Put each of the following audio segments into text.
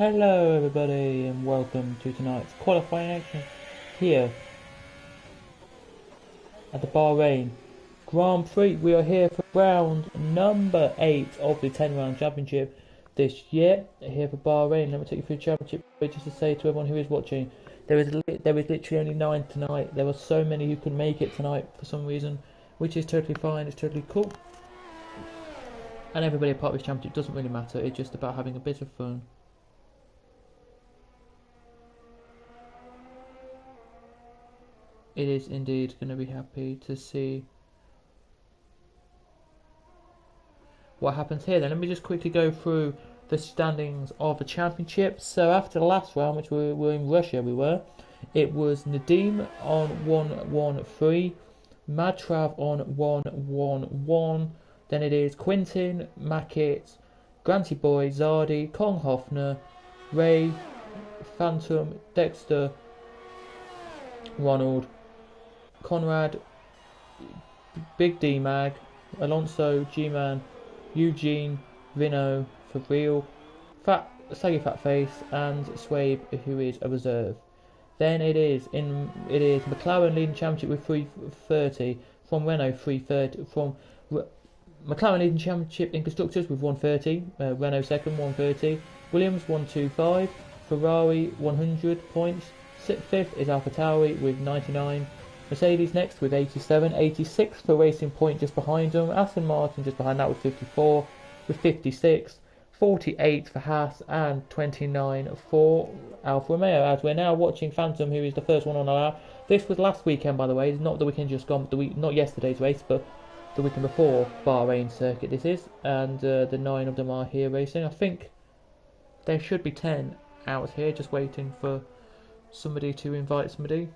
Hello everybody and welcome to tonight's qualifying action here at the Barhrain Grand Prix. We are here for round number 8 of the 10 round championship this year here for Barhrain. Let me take you through the championship just to say to everyone who is watching, there is literally only 9 tonight. There were so many who couldn't make it tonight for some reason, which is totally fine, it's totally cool. And everybody a part of this championship doesn't really matter, it's just about having a bit of fun. It is indeed going to be happy to see what happens here. Then let me just quickly go through the standings of the championship. So after the last round, which we were in Russia, it was Nadim on 1-1-3, Madtrav on 1-1-1. Then it is Quintin, Mackett, Granty Boy, Zardi, Kong Hoffner, Ray, Phantom, Dexter, Ronald, Conrad, Big D Mag, Alonso, G-Man, Eugene, Vino, Fabril, Saggy Fat Face, and Swabe, who is a reserve. Then it is McLaren leading championship with 330, from Renault 330, from McLaren leading championship in constructors with 130, Renault second 130, Williams 125, Ferrari 100 points. Fifth is AlphaTauri with 99. Mercedes next with 87. 86 for Racing Point just behind them. Aston Martin just behind that with 54. With 56. 48 for Haas and 29 for Alfa Romeo. As we're now watching Phantom, who is the first one on our lap. This was last weekend, by the way. It's not the weekend just gone, not yesterday's race, but the weekend before Barhrain circuit this is. And the 9 of them are here racing. I think there should be 10 out here just waiting for somebody to invite somebody.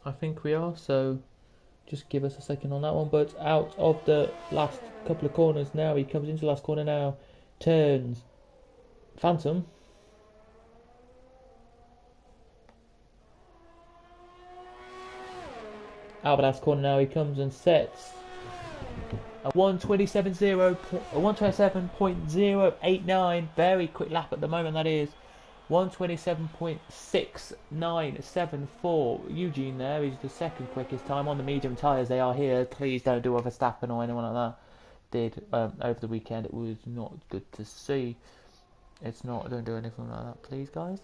I think we are, so just give us a second on that one. But out of the last couple of corners now, he comes into the last corner now, turns Phantom. Out of the last corner now, he comes and sets a 127.089, very quick lap at the moment, that is 127.6974. Eugene there is the second quickest time on the medium tyres they are here. Please don't do a Verstappen or anyone like that did over the weekend. It was not good to see. Don't do anything like that, please, guys.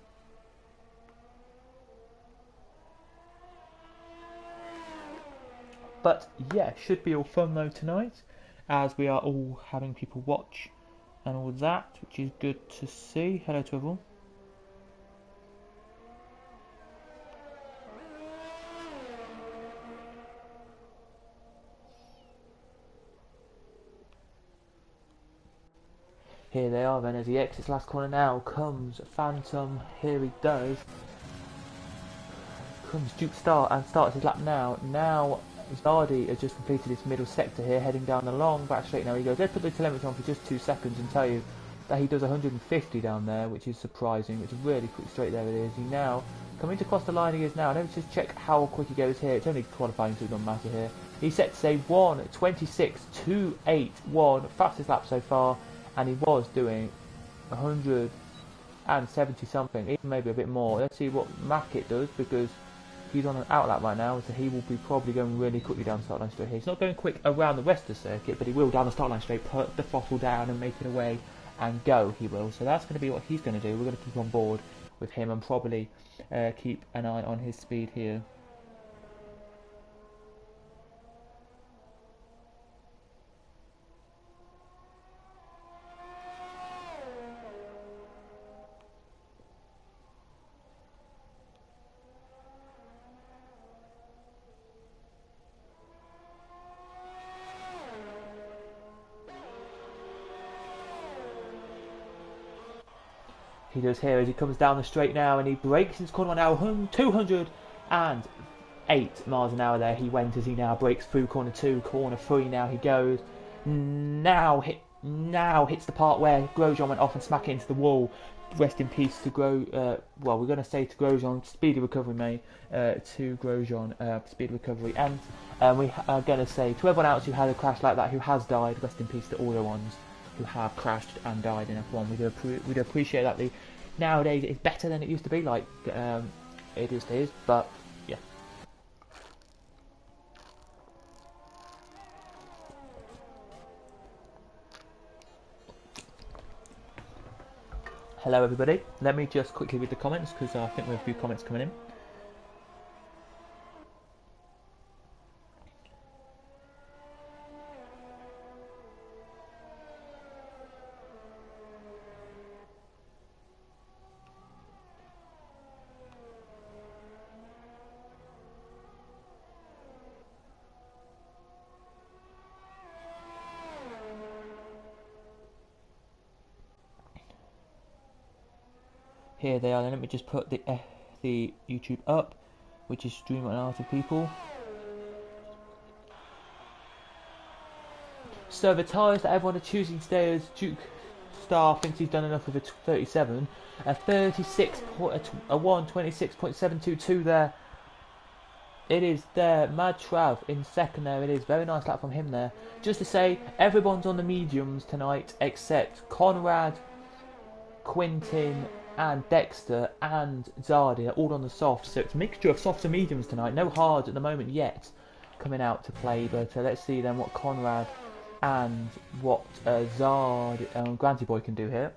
But yeah, should be all fun though tonight, as we are all having people watch and all that, which is good to see. Hello to everyone. Here they are then, as he exits last corner now, comes Phantom, here he does. Comes Duke Start and starts his lap now. Now Zardi has just completed his middle sector here, heading down the long back straight now he goes. Let's put the telemetry on for just 2 seconds and tell you that he does 150 down there, which is surprising. It's a really quick straight there it is. He now, coming to cross the line he is now. Let's just check how quick he goes here. It's only qualifying, so it doesn't matter here. He sets a 1:26.281, fastest lap so far, and he was doing 170 something, even maybe a bit more. Let's see what Mackett does, because he's on an out lap right now, so he will be probably going really quickly down the start line straight here. He's not going quick around the rest of the circuit, but he will down the start line straight, put the throttle down and make it away and go, he will. So that's going to be what he's going to do. We're going to keep on board with him and probably keep an eye on his speed here. He does here as he comes down the straight now, and he brakes into corner one now, 208 miles an hour there he went, as he now breaks through corner 2, corner 3 now he goes. Now hits the part where Grosjean went off and smacked it into the wall. rest in peace to well, we're going to say to Grosjean, speedy recovery, mate. To Grosjean, speedy recovery. And we are going to say to everyone else who had a crash like that, who has died, rest in peace to all the ones who have crashed and died in F1. We do appreciate that. Nowadays it's better than it used to be, like it is, but yeah. Hello everybody, let me just quickly read the comments because I think we have a few comments coming in. Here they are. Then let me just put the YouTube up, which is streaming out to people. So the tyres that everyone are choosing today as Duke Star thinks he's done enough with a 37, a 1:26.722 there. It is there. Mad Trav in second there. It is very nice lap from him there. Just to say, everyone's on the mediums tonight except Conrad, Quintin, and Dexter and Zardi are all on the soft, so it's a mixture of softs and mediums tonight. No hard at the moment yet coming out to play, but let's see then what Conrad and what Zard and Granty Boy can do here.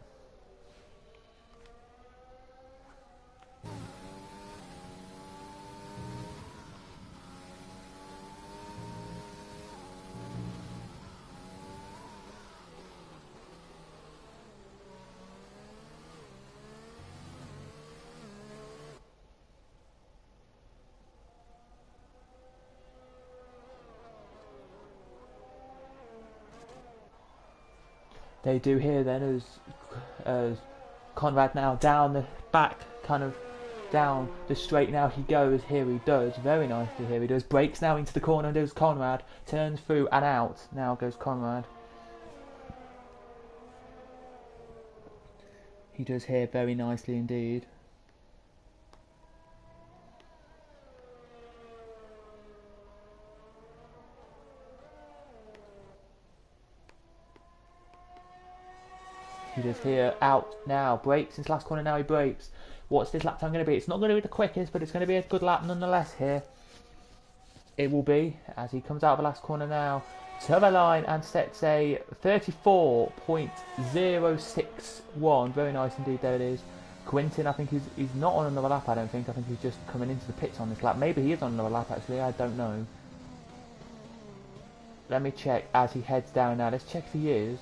They do here then as Conrad now down the back, kind of down the straight now he goes. Here he does, very nicely here he does. Breaks now into the corner, does Conrad, turns through and out. Now goes Conrad. He does here very nicely indeed. He does here, out now, brakes into last corner now, he brakes. What's this lap time going to be? It's not going to be the quickest, but it's going to be a good lap nonetheless here. It will be, as he comes out of the last corner now, to the line and sets a 34.061. Very nice indeed, there it is. Quintin, I think he's not on another lap, I don't think. I think he's just coming into the pits on this lap. Maybe he is on another lap actually, I don't know. Let me check as he heads down now. Let's check if he is.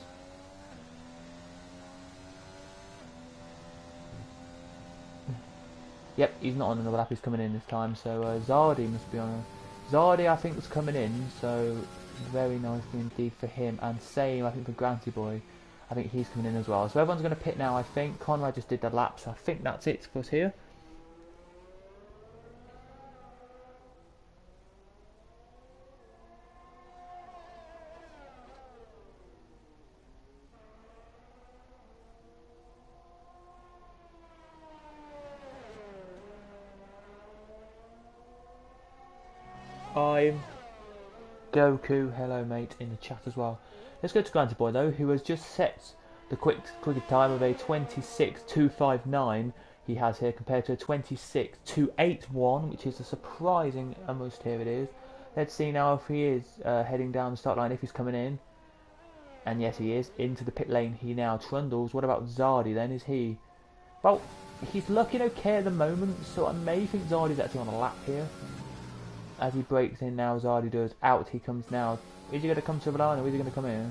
Yep, he's not on another lap, he's coming in this time, so Zardi must be on a... Zardi I think was coming in, so very nicely indeed for him, and same I think for Granty Boy, I think he's coming in as well. So everyone's going to pit now I think. Conrad just did the lap, so I think that's it for us here. I'm Goku, hello mate, in the chat as well. Let's go to Granty Boy though, who has just set the quickest time of a 26.259 he has here compared to a 26.281, which is a surprising almost. Here it is. Let's see now if he is heading down the start line, if he's coming in. And yes he is, into the pit lane he now trundles. What about Zardi then, is he? Well, he's looking okay at the moment, so I may think Zardi's actually on a lap here. As he breaks in now, Zardi does. Out he comes now. Is he going to come to the line or is he going to come in?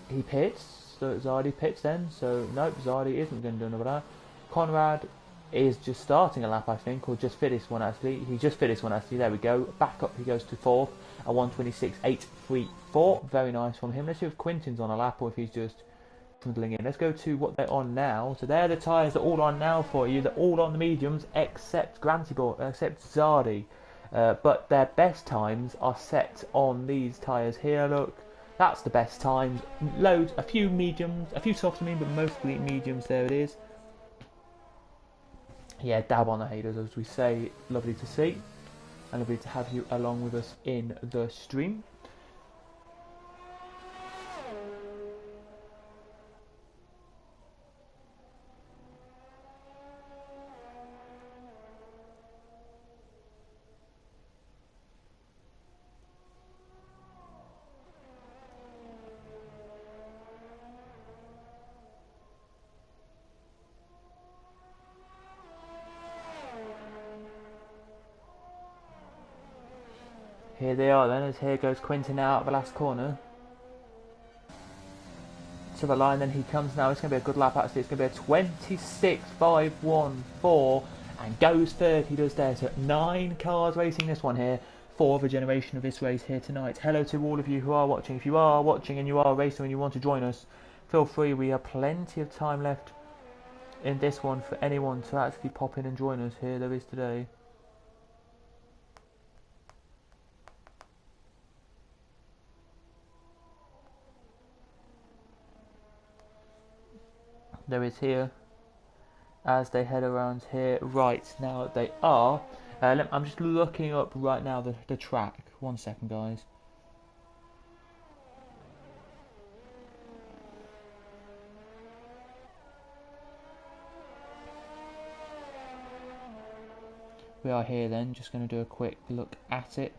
He pits. So Zardi pits then. So nope, Zardi isn't going to do another lap. Conrad is just starting a lap I think, or just finished one actually. He just finished one actually. There we go. Back up he goes to fourth. A 1:26.834. Very nice from him. Let's see if Quintin's on a lap or if he's just trundling in. Let's go to what they're on now. So they're the tyres that are all on now for you. They're all on the mediums except except Zardi. But their best times are set on these tyres here. Look, That's the best times. Loads, a few mediums, a few softs, but mostly mediums. There it is. Yeah, dab on the haters, as we say. Lovely to see, and lovely to have you along with us in the stream. Here they are then, as here goes Quinton out of the last corner. To the line, then he comes now. It's going to be a good lap actually. It's going to be a 26.514 and goes third. He does there. So 9 cars racing this one here. 4 of a generation of this race here tonight. Hello to all of you who are watching. If you are watching and you are racing and you want to join us, feel free. We have plenty of time left in this one for anyone to actually pop in and join us here. There is today. There is here as they head around here. Right now they are. I'm just looking up right now the track. 1 second, guys. We are here then. Just going to do a quick look at it.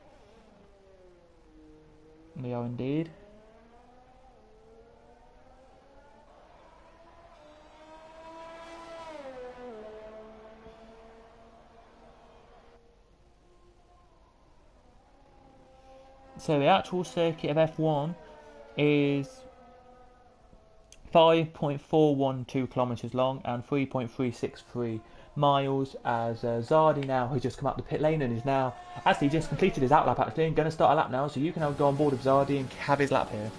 We are indeed. So the actual circuit of F1 is 5.412 kilometres long and 3.363 miles, as Zardi now has just come up the pit lane and is now actually just completed his outlap actually and going to start a lap now, so you can now go on board with Zardi and have his lap here.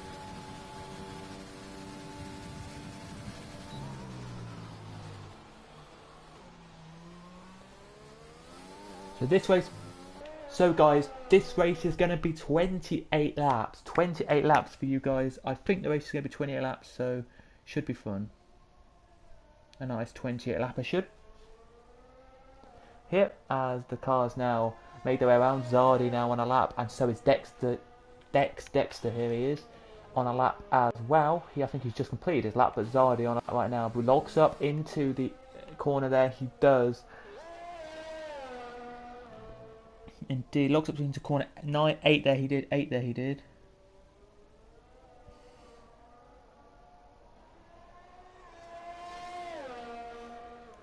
So guys, this race is going to be 28 laps. 28 laps for you guys. I think the race is going to be 28 laps, so should be fun. A nice 28 lapper should. Here, as the cars now make their way around, Zardi now on a lap, and so is Dexter. Dexter, here he is, on a lap as well. I think he's just completed his lap, but Zardi on a lap right now. But locks up into the corner there, he does. Indeed, locks up into corner 8 there he did, 8 there he did.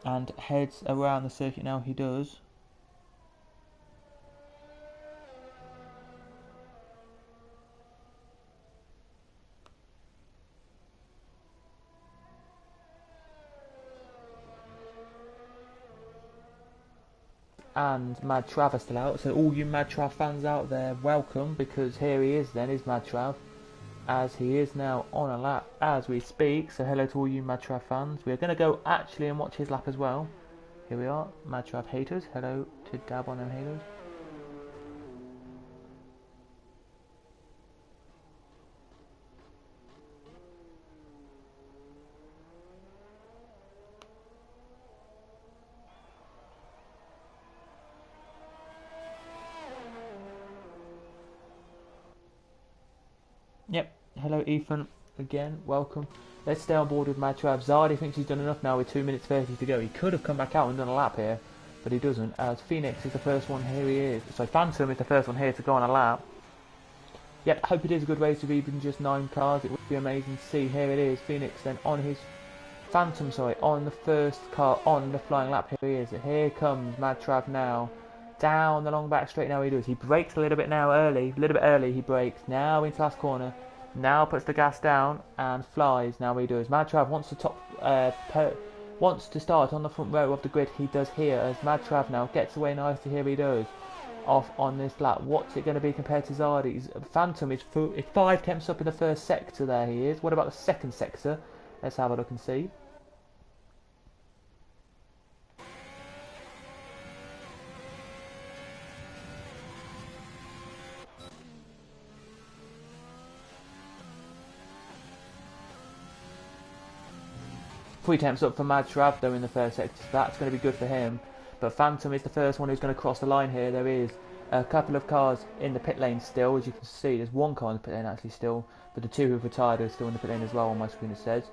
And heads around the circuit now, he does. And Mad Trav are still out, so all you Mad Trav fans out there, welcome, because here he is then, is Mad Trav, as he is now on a lap as we speak. So hello to all you Mad Trav fans. We're going to go actually and watch his lap as well. Here we are, Mad Trav haters, hello to dab on them haters. Yep, hello Ethan, again, welcome. Let's stay on board with Mad Trav. Zardi thinks he's done enough now with 2 minutes 30 to go. He could have come back out and done a lap here, but he doesn't, as Phoenix is the first one. Here he is. So Phantom is the first one here to go on a lap. Yep, hope it is a good race with even just 9 cars. It would be amazing to see. Here it is, Phoenix then on his Phantom, on the first car on the flying lap. Here he is. Here comes Mad Trav now. Down the long back straight now he does. He brakes a little bit now early. A little bit early he brakes. Now into last corner. Now puts the gas down and flies. Now he does. Mad Trav wants to wants to start on the front row of the grid. He does here as Mad Trav now gets away nicely. Here he does. Off on this lap. What's it going to be compared to Zardi's? Phantom is 5 temps up in the first sector. There he is. What about the second sector? Let's have a look and see. 3 attempts up for Mad Trav though in the first sector, so that's going to be good for him. But Phantom is the first one who's going to cross the line here. There is a couple of cars in the pit lane still, as you can see. There's one car in the pit lane actually still, but the 2 who've retired are still in the pit lane as well on my screen it says.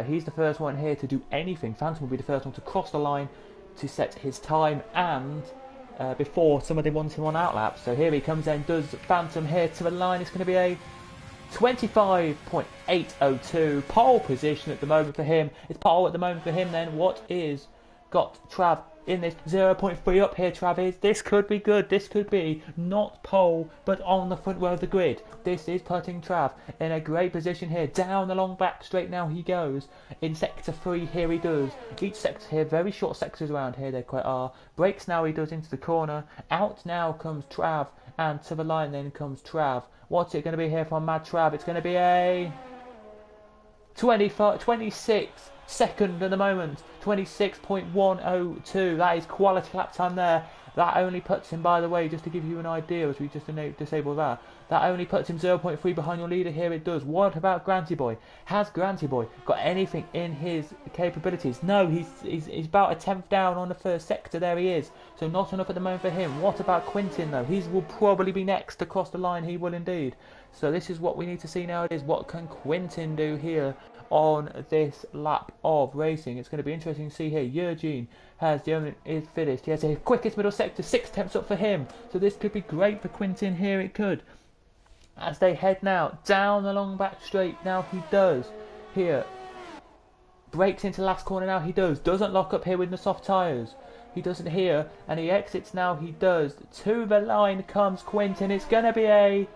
He's the first one here to do anything. Phantom will be the first one to cross the line to set his time and before somebody wants him on outlap. So here he comes in, does Phantom here to the line. It's going to be a 25.802 pole position at the moment for him. It's pole at the moment for him then. What is got Trav in this 0.3 up here, Trav is. This could be good. This could be not pole, but on the front row of the grid. This is putting Trav in a great position here. Down the long back straight now he goes. In sector 3 here he does. Each sector here, very short sectors around here, they quite are. Brakes now he does into the corner. Out now comes Trav, and to the line then comes Trav. What's it going to be here from Mad Trav? It's going to be a 26 second at the moment, 26.102. That is quality lap time there. That only puts him, by the way, just to give you an idea, as we just disable that, that only puts him 0.3 behind your leader here. It does. What about Granty Boy? Has Granty Boy got anything in his capabilities? No, he's about a 10th down on the first sector. There he is. So not enough at the moment for him. What about Quintin though? He will probably be next to cross the line. He will indeed. So this is what we need to see nowadays. What can Quintin do here on this lap of racing? It's going to be interesting to see here. Eugene has the only is finished. He has the quickest middle sector, 6 attempts up for him. So this could be great for Quintin here. It could. As they head now down the long back straight. Now he does here. Breaks into the last corner now. He does. Doesn't lock up here with the soft tyres. He doesn't here. And he exits now. He does. To the line comes Quintin. It's going to be a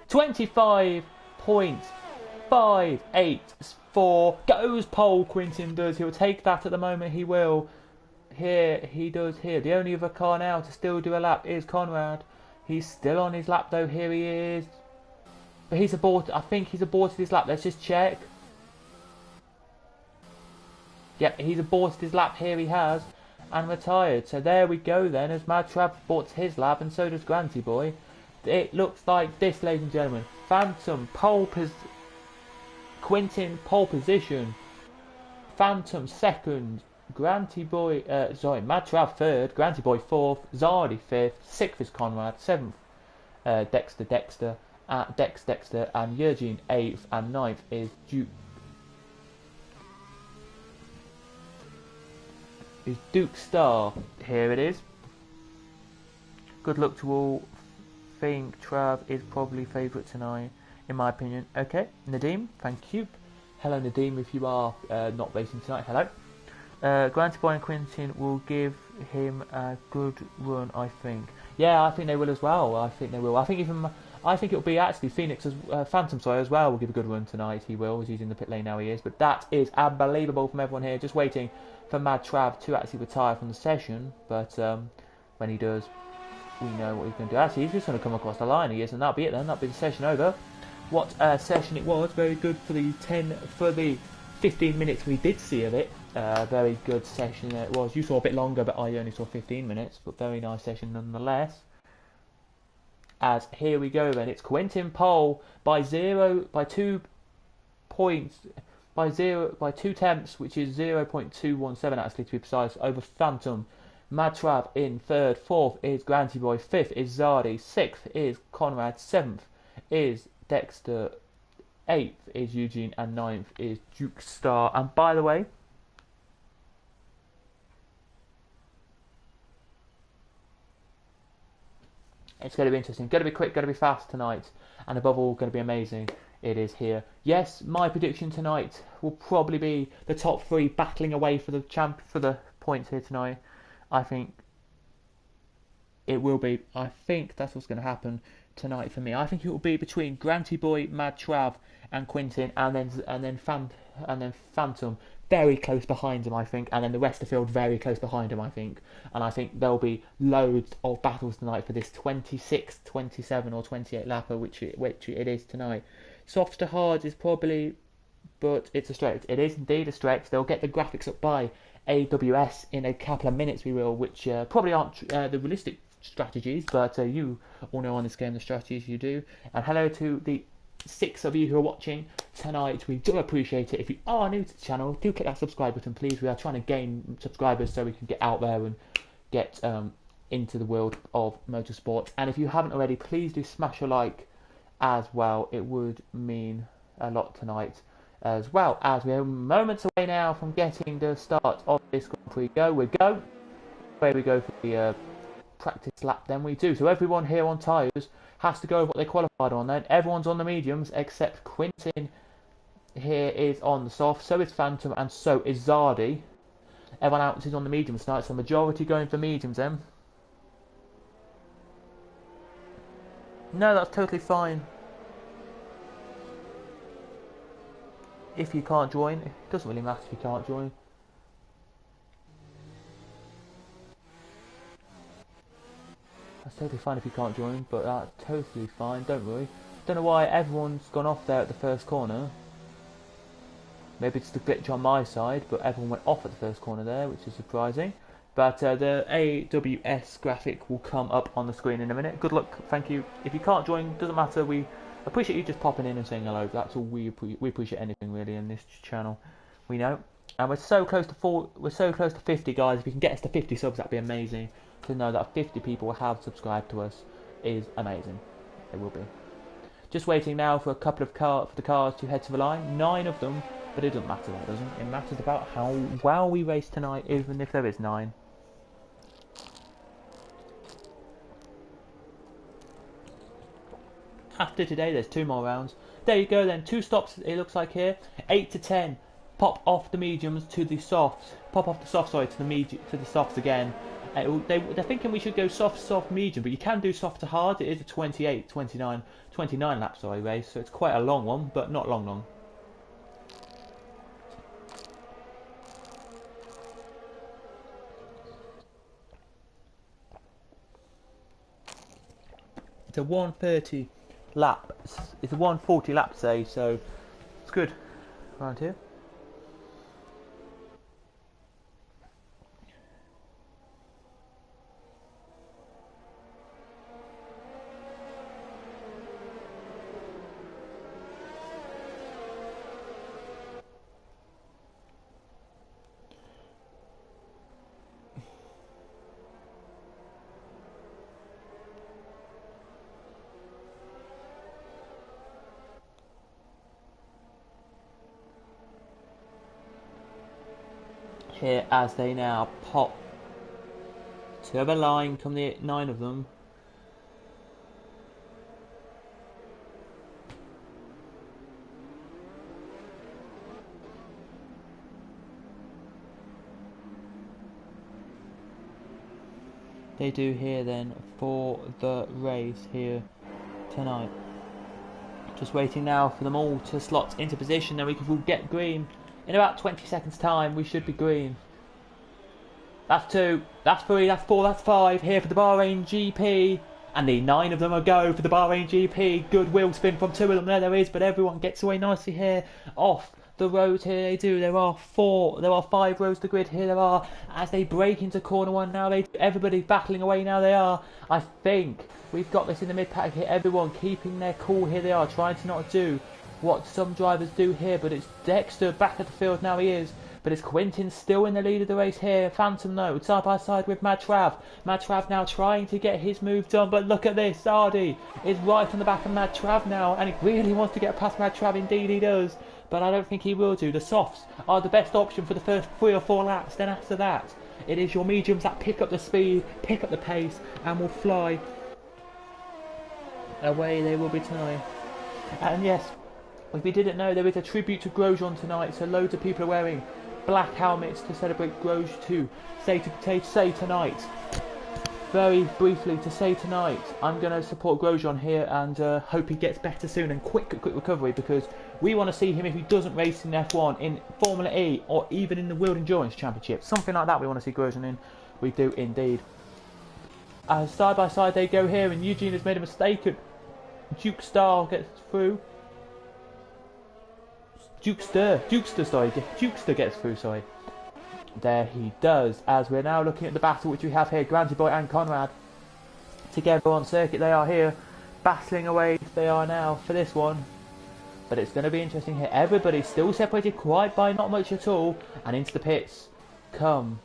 25.584. Goes pole. Quintin does. He'll take that at the moment. He will. Here he does here. The only other car now to still do a lap is Conrad. He's still on his lap though. Here he is. But he's aborted. I think he's aborted his lap. Let's just check. Yep, he's aborted his lap. Here he has. And retired. So there we go then. As Mad Trav aborts his lap, and so does Granty Boy. It looks like this, ladies and gentlemen. Phantom Quintin pole position. Phantom second. Granty Boy, Mad Trav third. Granty Boy fourth. Zardy fifth. Sixth is Conrad. Seventh, Dexter, and Eugene eighth, and ninth is Duke Star. Here it is. Good luck to all. Think Trav is probably favourite tonight, in my opinion. Okay, Nadeem, thank you. Hello Nadeem, if you are not racing tonight, hello. Granty Boy and Quintin will give him a good run, I think. Yeah, I think they will as well. I think they will. I think it'll be actually Phoenix as Phantom, sorry, as well. Will give a good run tonight. He will. He's in the pit lane now. He is. But that is unbelievable from everyone here. Just waiting for Mad Trav to actually retire from the session. But when he does, we know what he's going to do. Actually, he's just going to come across the line. He is, and that'll be it then. That'll be the session over. What session it was. Very good for the 15 minutes we did see of it. Very good session it was. You saw a bit longer, but I only saw 15 minutes. But very nice session nonetheless. As here we go then. It's Quintin pole by 2 tenths, which is 0.217 actually to be precise, over Phantom. Mad Trav in third. Fourth is Granty Boy. Fifth is Zardy. Sixth is Conrad. Seventh is Dexter. Eighth is Eugene, and ninth is Duke Star. And by the way, it's going to be interesting, going to be quick, going to be fast tonight, and above all, going to be amazing. It is here. Yes, my prediction tonight will probably be the top 3 battling away for the points here tonight. I think it will be. I think that's what's going to happen tonight for me. I think it will be between Granty Boy, Mad Trav, and Quintin, and then Phantom very close behind him, I think, and then the rest of the field very close behind him, I think. And I think there'll be loads of battles tonight for this 26, 27, or 28 lapper, which it is tonight. Softs to hards is probably, but it's a stretch. It is indeed a stretch. They'll get the graphics up by AWS in a couple of minutes, we will, which probably aren't the realistic strategies, but you all know on this game the strategies you do. And hello to the 6 of you who are watching tonight. We do appreciate it. If you are new to the channel, do click that subscribe button, please. We are trying to gain subscribers so we can get out there and get into the world of motorsport. And if you haven't already, please do smash a like as well. It would mean a lot tonight, as well as we're moments away now from getting the start of this Grand Prix. Where we go for the practice lap, then we do. So everyone here on tyres has to go with what they qualified on. Then everyone's on the mediums except Quintin here is on the soft, so is Phantom, and so is Zardi. Everyone else is on the mediums tonight, so majority going for mediums then. No, that's totally fine. If you can't join, it doesn't really matter if you can't join. That's totally fine if you can't join, but that's totally fine, don't worry. Don't know why everyone's gone off there at the first corner. Maybe it's the glitch on my side, but everyone went off at the first corner there, which is surprising. But the AWS graphic will come up on the screen in a minute. Good luck, thank you. If you can't join, doesn't matter. We appreciate you just popping in and saying hello. That's all we appreciate anything really in this channel. We know, and we're so close to 50 guys. If you can get us to 50 subs, that'd be amazing. To know that 50 people have subscribed to us is amazing. It will be. Just waiting now for a couple of the cars to head to the line. 9 of them. But it doesn't matter, that doesn't. It matters about how well we race tonight, even if there is 9. After today, there's 2 more rounds. There you go then, 2 stops it looks like here. 8 to 10. Pop off the mediums to the softs. Pop off the soft, sorry, to the softs again. They're thinking we should go soft, medium, but you can do soft to hard. It is a 29 lap, sorry, race, so it's quite a long one, but not long. It's a 130 lap. It's a 140 lap today, so it's good around here. Here as they now pop to the line, come the 9 of them. They do here then for the race here tonight. Just waiting now for them all to slot into position, then we can get green. In about 20 seconds time, we should be green. That's 2, that's 3, that's 4, that's 5. Here for the Barhrain GP. And the 9 of them are go for the Barhrain GP. Good wheel spin from 2 of them. There is, but everyone gets away nicely here. Off the road here they do. There are 5 rows to grid here. There are, as they break into corner 1 now. Everybody's battling away now. They are. I think we've got this in the mid pack here. Everyone keeping their cool here. They are trying to not do what some drivers do here, but it's Dexter back at the field now. He is, but it's Quintin still in the lead of the race here. Phantom though, side by side with Mad Trav. Mad Trav now trying to get his move done, but look at this. Zardi is right on the back of Mad Trav now, and he really wants to get past Mad Trav. Indeed he does, but I don't think he will do. The softs are the best option for the first 3 or 4 laps. Then after that, it is your mediums that pick up the speed, pick up the pace, and will fly away. They will be tonight. And yes, if we didn't know, there is a tribute to Grosjean tonight, so loads of people are wearing black helmets to celebrate Grosjean too. Say tonight, very briefly to say tonight, I'm going to support Grosjean here and hope he gets better soon and quick recovery, because we want to see him, if he doesn't race in F1, in Formula E or even in the World Endurance Championship, something like that we want to see Grosjean in. We do indeed. As side by side they go here, and Eugene has made a mistake and Duke Star gets through. Jukester gets through, sorry. There he does, as we're now looking at the battle which we have here, Granty Boy and Conrad together on circuit. They are here battling away, they are now for this one. But it's going to be interesting here. Everybody's still separated quite by not much at all. And into the pits come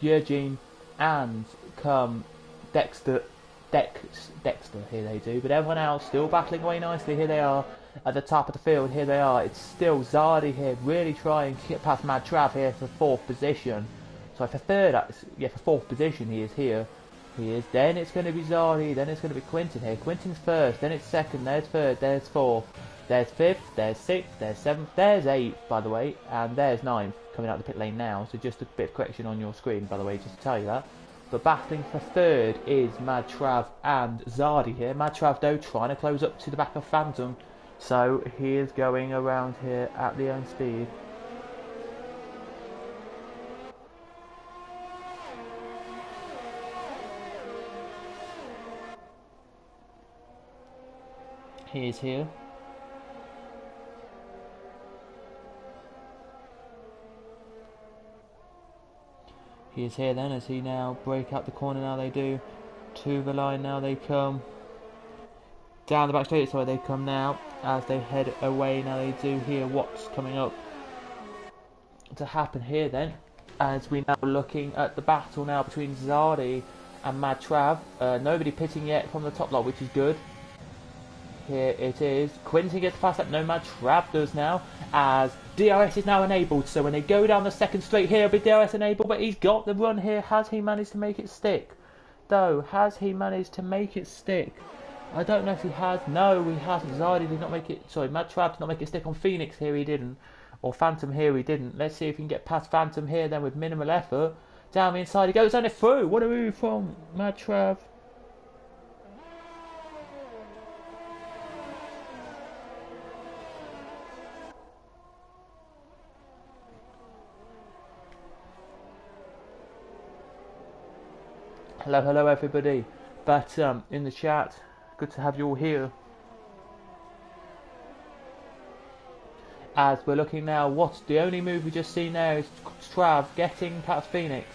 Eugene and come Dexter. Here they do. But everyone else still battling away nicely. Here they are at the top of the field. Here they are. It's still Zardy here, really trying to get past Mad Trav here for 4th position. So for for 4th position he is here. He is. Then it's going to be Zardy. Then it's going to be Quinton here. Quinton's first. Then it's second. There's third. There's fourth. There's fifth. There's sixth. There's seventh. There's eighth, by the way. And there's ninth coming out the pit lane now. So just a bit of correction on your screen, by the way, just to tell you that. But battling for third is Mad Trav and Zardy here. Mad Trav, though, trying to close up to the back of Phantom. So he is going around here at the own speed. He is here. He is here then as he now break out the corner. Now they do to the line. Now they come down the back straight. Sorry, they come now as they head away. Now they do hear what's coming up to happen here then, as we now looking at the battle now between Zardy and Mad Trav. Nobody pitting yet from the top lot, which is good. Here it is. Quinton gets past that. No, Mad Trav does now, as DRS is now enabled. So when they go down the second straight here, it'll be DRS enabled, but he's got the run here. Has he managed to make it stick? Though, has he managed to make it stick? I don't know if he has. No, he hasn't. Zardy did not make it. Sorry, Mad Trav did not make it stick on Phoenix here. He didn't. Or Phantom here. He didn't. Let's see if he can get past Phantom here then with minimal effort. Down the inside he goes, and it through. What a move from Mad Trav. Hello everybody, but in the chat, good to have you all here. As we're looking now, what's the only move we just seen there is Trav getting past Phoenix.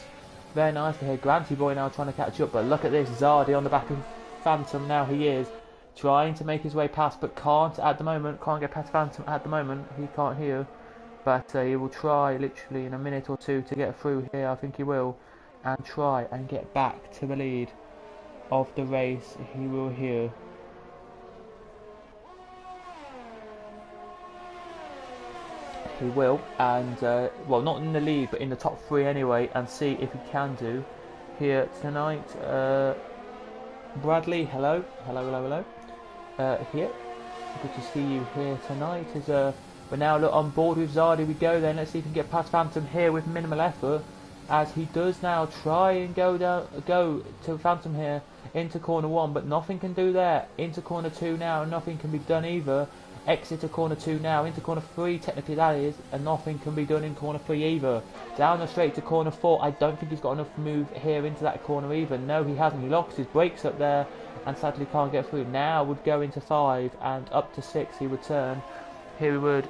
Very nicely here, Granty Boy now trying to catch up, but look at this, Zardy on the back of Phantom. Now he is trying to make his way past, but can't at the moment, can't get past Phantom at the moment. He can't hear, but he will try literally in a minute or two to get through here. I think he will, and try and get back to the lead of the race. He will here. He will, and well, not in the lead, but in the top 3 anyway, and see if he can do here tonight. Bradley, hello. Here, good to see you here tonight. As we're now on board with Zardy, we go then. Let's see if we can get past Phantom here with minimal effort, as he does now try and go to Phantom here into corner 1, but nothing can do there. Into corner 2 now, nothing can be done either. Exit to corner 2 now, into corner 3 technically that is, and nothing can be done in corner 3 either. Down the straight to corner 4, I don't think he's got enough move here into that corner either. No, he hasn't. He locks his brakes up there and sadly can't get through. Now would go into 5 and up to 6 he would turn. Here he would.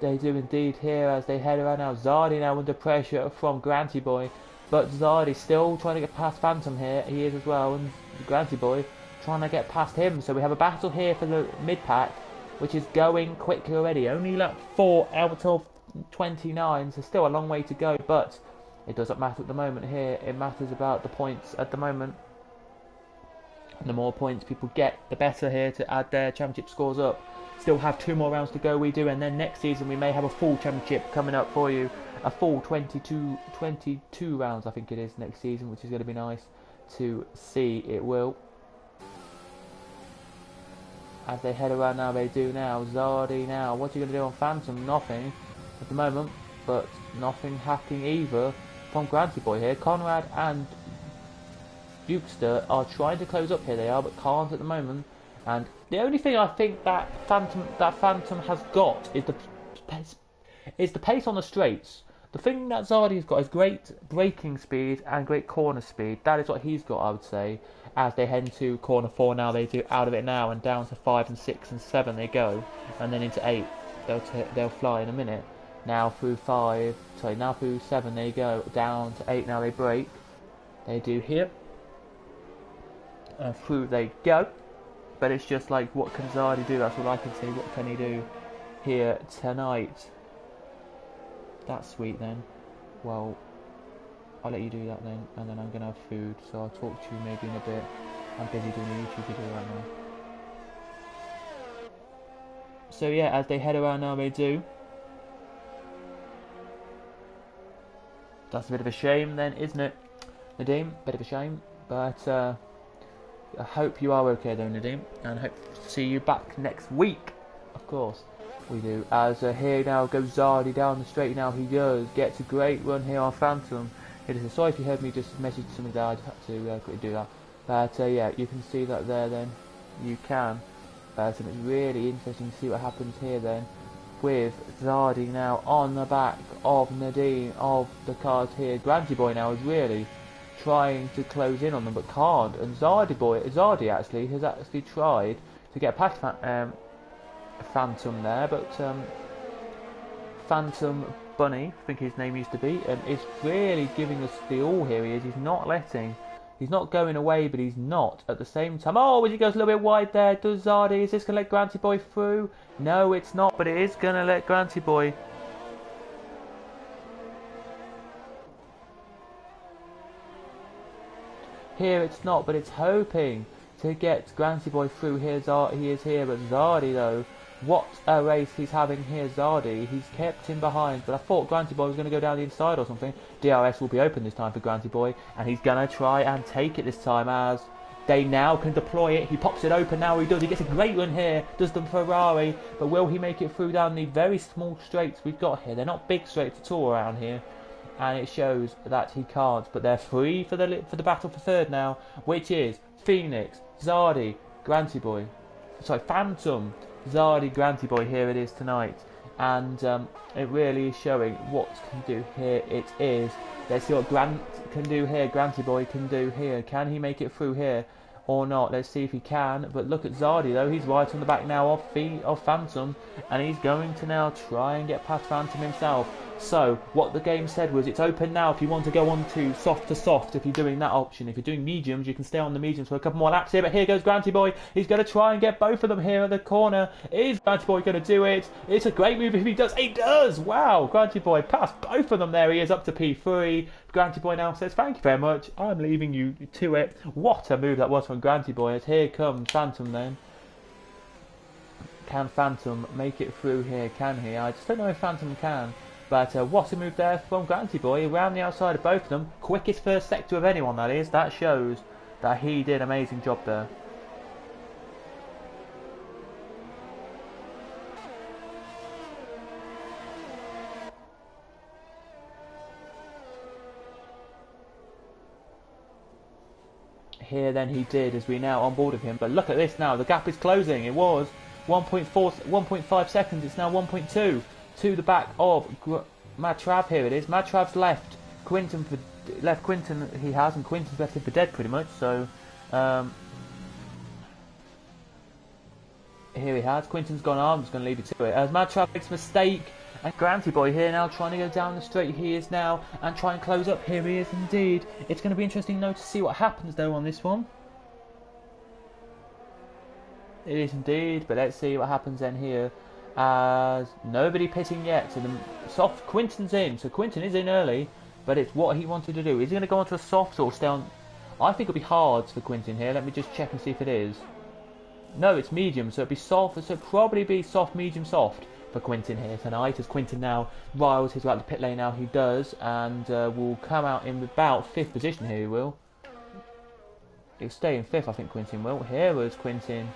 They do indeed here as they head around now. Zardy now under pressure from Granty Boy, but Zardy still trying to get past Phantom here. He is as well, and Granty Boy trying to get past him. So we have a battle here for the mid-pack, which is going quickly already. Only lap 4 out of 29, so still a long way to go, but it doesn't matter at the moment here. It matters about the points at the moment. And the more points people get, the better here to add their championship scores up. Still have 2 more rounds to go, we do, and then next season we may have a full championship coming up for you. A full 22 rounds I think it is next season, which is going to be nice to see. It will. As they head around now, they do now. Zardy now, what's he going to do on Phantom? Nothing at the moment, but nothing happening either from Granty Boy here. Conrad and Dukester are trying to close up here, they are, but can't at the moment. And the only thing I think that Phantom has got is the pace on the straights. The thing that Zardy's got is great braking speed and great corner speed. That is what he's got, I would say. As they head into corner 4 now, they do out of it now, and down to 5 and 6 and 7 they go, and then into 8 they'll fly in a minute. Now through 7 they go, down to 8 now they brake. They do here, and through they go. But it's just like, what can Zardy do? That's all I can say. What can he do here tonight? That's sweet then. Well, I'll let you do that then, and then I'm going to have food, so I'll talk to you maybe in a bit. I'm busy doing a YouTube video right now. So yeah, as they head around now, they do. That's a bit of a shame then, isn't it, Nadim? Bit of a shame, but I hope you are okay though, Nadim, and hope to see you back next week, of course. We do. As here now goes Zardy down the straight now. He does. Gets a great run here on Phantom. It is. Sorry if you heard me just message something there. I just had to quickly do that. But yeah, you can see that there then. You can. And it's really interesting to see what happens here then. With Zardy now on the back of Nadim of the cars here. Granty Boy now is really trying to close in on them but can't. And Zardy actually has actually tried to get past Phantom there, but Phantom Bunny, I think his name used to be, is really giving us the all here. He's not going away, but he's not at the same time. Oh, he goes a little bit wide there. Does Zardy? Is this going to let Granty Boy through? No, it's not, but it is going to let Granty Boy. Here it's not, but it's hoping to get Granty Boy through. He is here, but Zardy though. What a race he's having here, Zardy. He's kept him behind, but I thought Granty Boy was going to go down the inside or something. DRS will be open this time for Granty Boy, and he's going to try and take it this time as they now can deploy it. He pops it open now, he does. He gets a great run here, does the Ferrari, but will he make it through down the very small straights we've got here? They're not big straights at all around here, and it shows that he can't, but they're free for the battle for third now, which is Phoenix, Zardy, Granty Boy. Sorry, Phantom, Zardy, Granty Boy, here it is tonight, and it really is showing what can do here. It is. Let's see what Grant can do here. Granty Boy can do here. Can he make it through here or not? Let's see if he can. But look at Zardy though. He's right on the back now of Phantom, and he's going to now try and get past Phantom himself. So what the game said was it's open now if you want to go on to soft, if you're doing that option. If you're doing mediums, you can stay on the mediums for a couple more laps here. But here goes Granty Boy. He's going to try and get both of them here at the corner. Is Granty Boy going to do it? It's a great move if he does. He does! Wow, Granty Boy passed both of them there. He is up to P3. Granty Boy now says, thank you very much. I'm leaving you to it. What a move that was from Granty Boy. As here comes Phantom then. Can Phantom make it through here? Can he? I just don't know if Phantom can. But what a move there from Granty Boy around the outside of both of them. Quickest first sector of anyone, that is. That shows that he did an amazing job there. Here then he did, as we now on board of him. But look at this now. The gap is closing. It was 1.5 seconds. It's now 1.2. To the back of Mad Trav. Here it is. Mad Trav's left Quinton he has, and Quinton's left him for dead pretty much. So here he has. Quinton's gone on. I'm just going to leave it to it. As Mad Trav makes a mistake, and Granty Boy here now trying to go down the straight. He is now and try and close up. Here he is indeed. It's going to be interesting though to see what happens though on this one. It is indeed, but let's see what happens then here. As nobody pitting yet, so the soft Quinton's in, so Quinton is in early, but it's what he wanted to do. Is he going to go onto a soft or stay on? I think it'll be hard for Quinton here. Let me just check and see if it is. No, it's medium, so it'll be soft. So it'll probably be soft, medium, soft for Quinton here tonight. As Quinton now riles his way out the pit lane now, he does, and will come out in about 5th position here. He will. He'll stay in 5th, I think. Quinton will. Here was Quinton.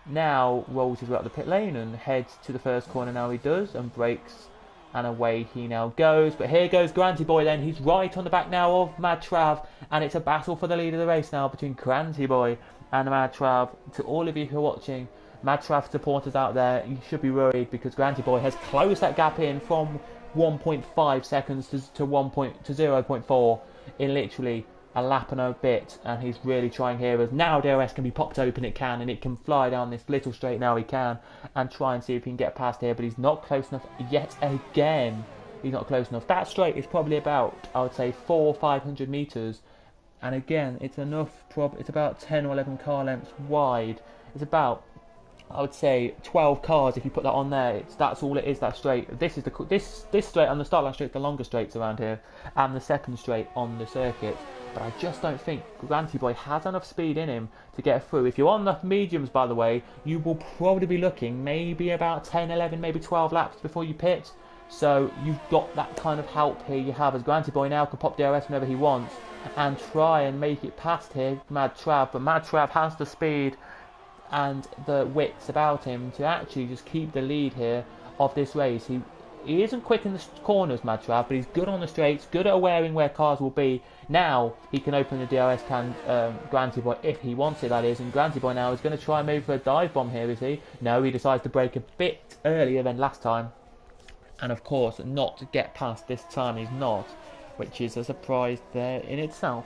Now rolls his way up the pit lane and heads to the first corner now he does, and brakes, and away he now goes. But here goes Granty Boy then. He's right on the back now of Mad Trav, and it's a battle for the lead of the race now between Granty Boy and Mad Trav. To all of you who are watching, Mad Trav supporters out there, you should be worried because Granty Boy has closed that gap in from 1.5 seconds to 0.4 in literally a lap and a bit, and he's really trying here. As now DRS can be popped open, it can, and it can fly down this little straight now he can, and try and see if he can get past here, but he's not close enough yet again. He's not close enough. That straight is probably about, I would say, 400 or 500 metres, and again, it's enough. It's about 10 or 11 car lengths wide. It's about, I would say, 12 cars if you put that on there. That's all it is. That straight. This is this straight on the start line straight, the longer straights around here, and the second straight on the circuit. But I just don't think Granty Boy has enough speed in him to get through. If you're on the mediums, by the way, you will probably be looking maybe about 10, 11, maybe 12 laps before you pit. So you've got that kind of help here. You have, as Granty Boy now can pop DRS whenever he wants and try and make it past here, Mad Trav. But Mad Trav has the speed and the wits about him to actually just keep the lead here of this race. He isn't quick in the corners, Mad Trav, but he's good on the straights, good at awareing where cars will be. Now he can open the DRS can, Granty Boy, if he wants it, that is. And Granty Boy now is going to try and move for a dive bomb here, is he? No, he decides to brake a bit earlier than last time. And of course, not to get past this time he's not, which is a surprise there in itself.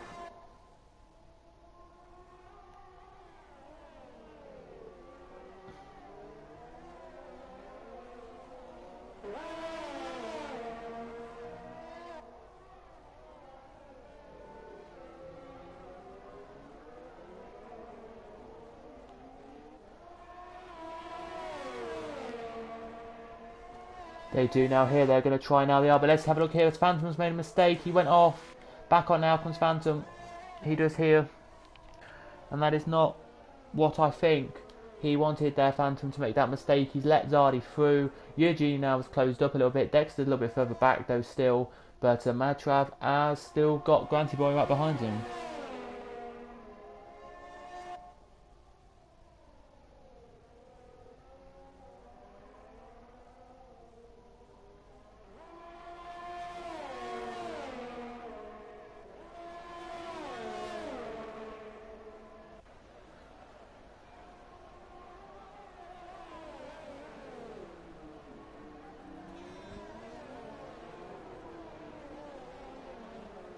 They do now here, they're going to try now, they are, but let's have a look here as Phantom's made a mistake, he went off, back on now comes Phantom, he does here, and that is not what I think he wanted there, Phantom, to make that mistake. He's let Zardy through, Eugene now has closed up a little bit, Dexter's a little bit further back though still, but Mad Trav has still got Granty Boy right behind him.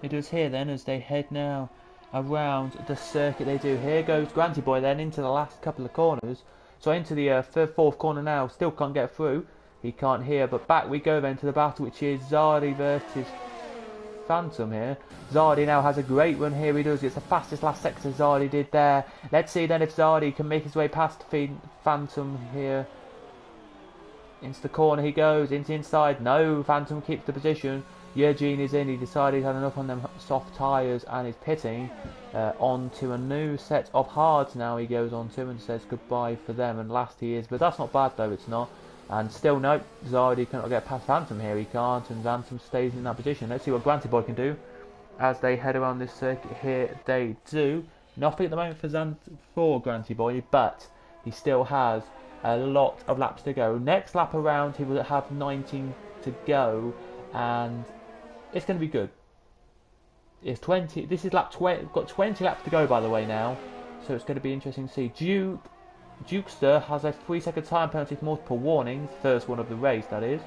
It does here then as they head now around the circuit. They do. Here goes Granty Boy then into the last couple of corners. So into the fourth corner now. Still can't get through. He can't hear. But back we go then to the battle, which is Zardy versus Phantom here. Zardy now has a great run here. He does. It's the fastest last sector Zardy did there. Let's see then if Zardy can make his way past Phantom here. Into the corner he goes. Into the inside. No, Phantom keeps the position. Eugene is in, he decided he's had enough on them soft tyres and is pitting on to a new set of hards now he goes on to and says goodbye for them, and last he is, but that's not bad though, it's not. And still no, Zardy cannot get past Phantom here, he can't, and Phantom stays in that position. Let's see what Granty Boy can do as they head around this circuit here. They do. Nothing at the moment for Granty Boy, but he still has a lot of laps to go. Next lap around he will have 19 to go, and it's going to be good. It's 20. This is lap 20. We've got 20 laps to go, by the way, now. So it's going to be interesting to see. Dukester has a 3-second time penalty for multiple warnings. First one of the race, that is.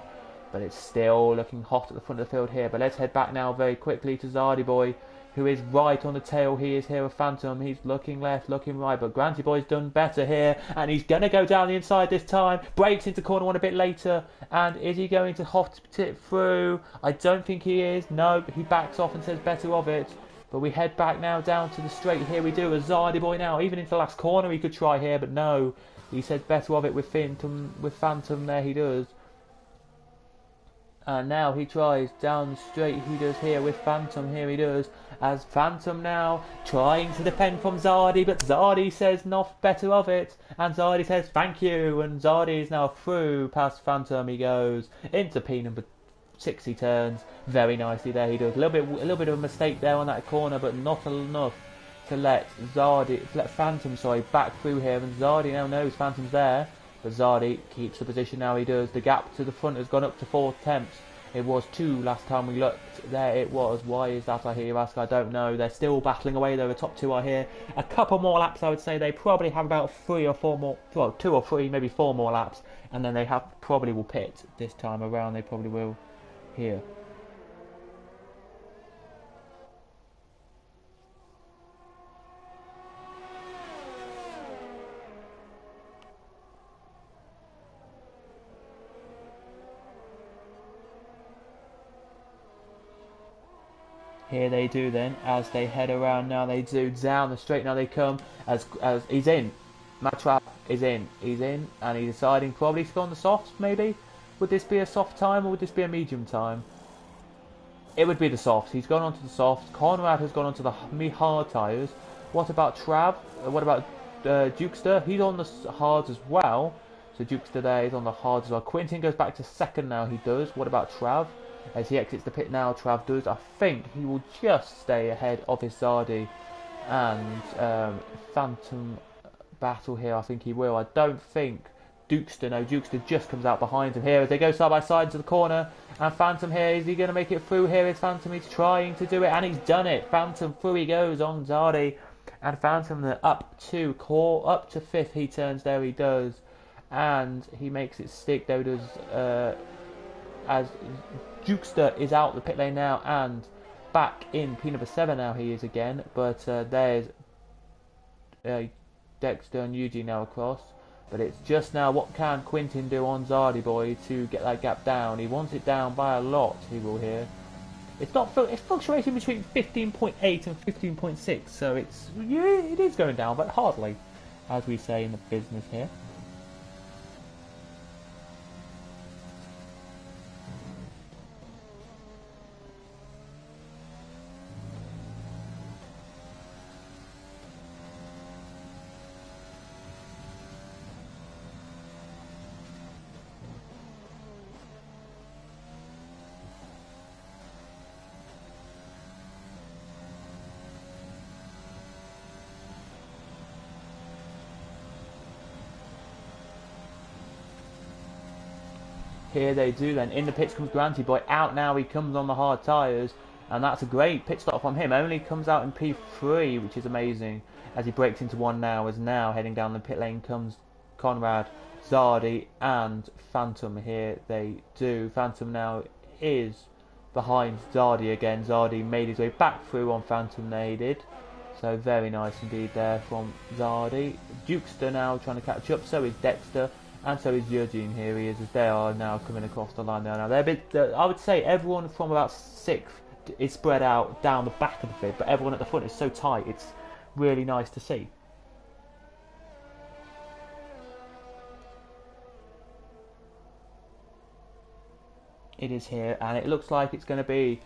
But it's still looking hot at the front of the field here. But let's head back now very quickly to Zardy Boy, who is right on the tail. He is here with Phantom. He's looking left, looking right. But Granty Boy's done better here. And he's going to go down the inside this time. Breaks into corner one a bit later. And is he going to hot it through? I don't think he is. No, he backs off and says better of it. But we head back now down to the straight. Here we do. A Zardy Boy now. Even into the last corner he could try here. But no. He says better of it with Phantom. There he does. And now he tries down the straight. He does here with Phantom. Here he does. As Phantom now trying to defend from Zardy. But Zardy says not better of it. And Zardy says thank you. And Zardy is now through past Phantom. He goes into P number 6. He turns very nicely there. He does a little bit of a mistake there on that corner, but not enough to let Phantom back through here. And Zardy now knows Phantom's there. But Zardy keeps the position now. He does. The gap to the front has gone up to 4 tenths. It was 2 last time we looked. There it was. Why is that, I hear you ask? I don't know. They're still battling away though. The top 2 are here. A couple more laps, I would say. They probably have about 3 or 4 more. Well, 2 or 3, maybe 4 more laps. And then they probably will pit this time around. They probably will here. Here they do then, as they head around now, they do down the straight, now they come, as he's in. Matrap is in, and he's deciding probably to go on the softs, maybe? Would this be a soft time, or would this be a medium time? It would be the softs. He's gone onto the softs. Conrad has gone onto the hard tyres. What about Trav? What about Jukester? He's on the hards as well. So Jukester there is on the hards as well. Quintin goes back to second now, he does. What about Trav? As he exits the pit now, Trav does. I think he will just stay ahead of his Zardi and Phantom battle here. I think he will. I don't think Dukester, no, Dukester just comes out behind him here as they go side by side into the corner. And Phantom here, is he going to make it through? Here is Phantom, he's trying to do it, and he's done it. Phantom through he goes on Zardi. And Phantom up to core, up to fifth he turns, there he does. And he makes it stick, there he does, as Jukester is out the pit lane now, and back in P number 7 now he is again. But there's Dexter and Eugene now across. But it's just now, what can Quintin do on Zardi boy to get that gap down? He wants it down by a lot, he will here. It's not, it's fluctuating between 15.8 and 15.6, so it's, yeah, it is going down, but hardly, as we say in the business here. Here they do then. In the pits comes Granty Boy. Out now, he comes on the hard tyres. And that's a great pit stop from him. Only comes out in P3, which is amazing. As he breaks into one now, as now heading down the pit lane comes Conrad, Zardi and Phantom. Here they do. Phantom now is behind Zardi again. Zardi made his way back through on Phantom there, he did. So very nice indeed there from Zardi. Jukester now trying to catch up. So is Dexter. And so is Eugene, here he is, as they are now coming across the line there. Now they're a bit, I would say everyone from about 6th is spread out down the back of the field, but everyone at the front is so tight, it's really nice to see. It is here, and it looks like it's going to be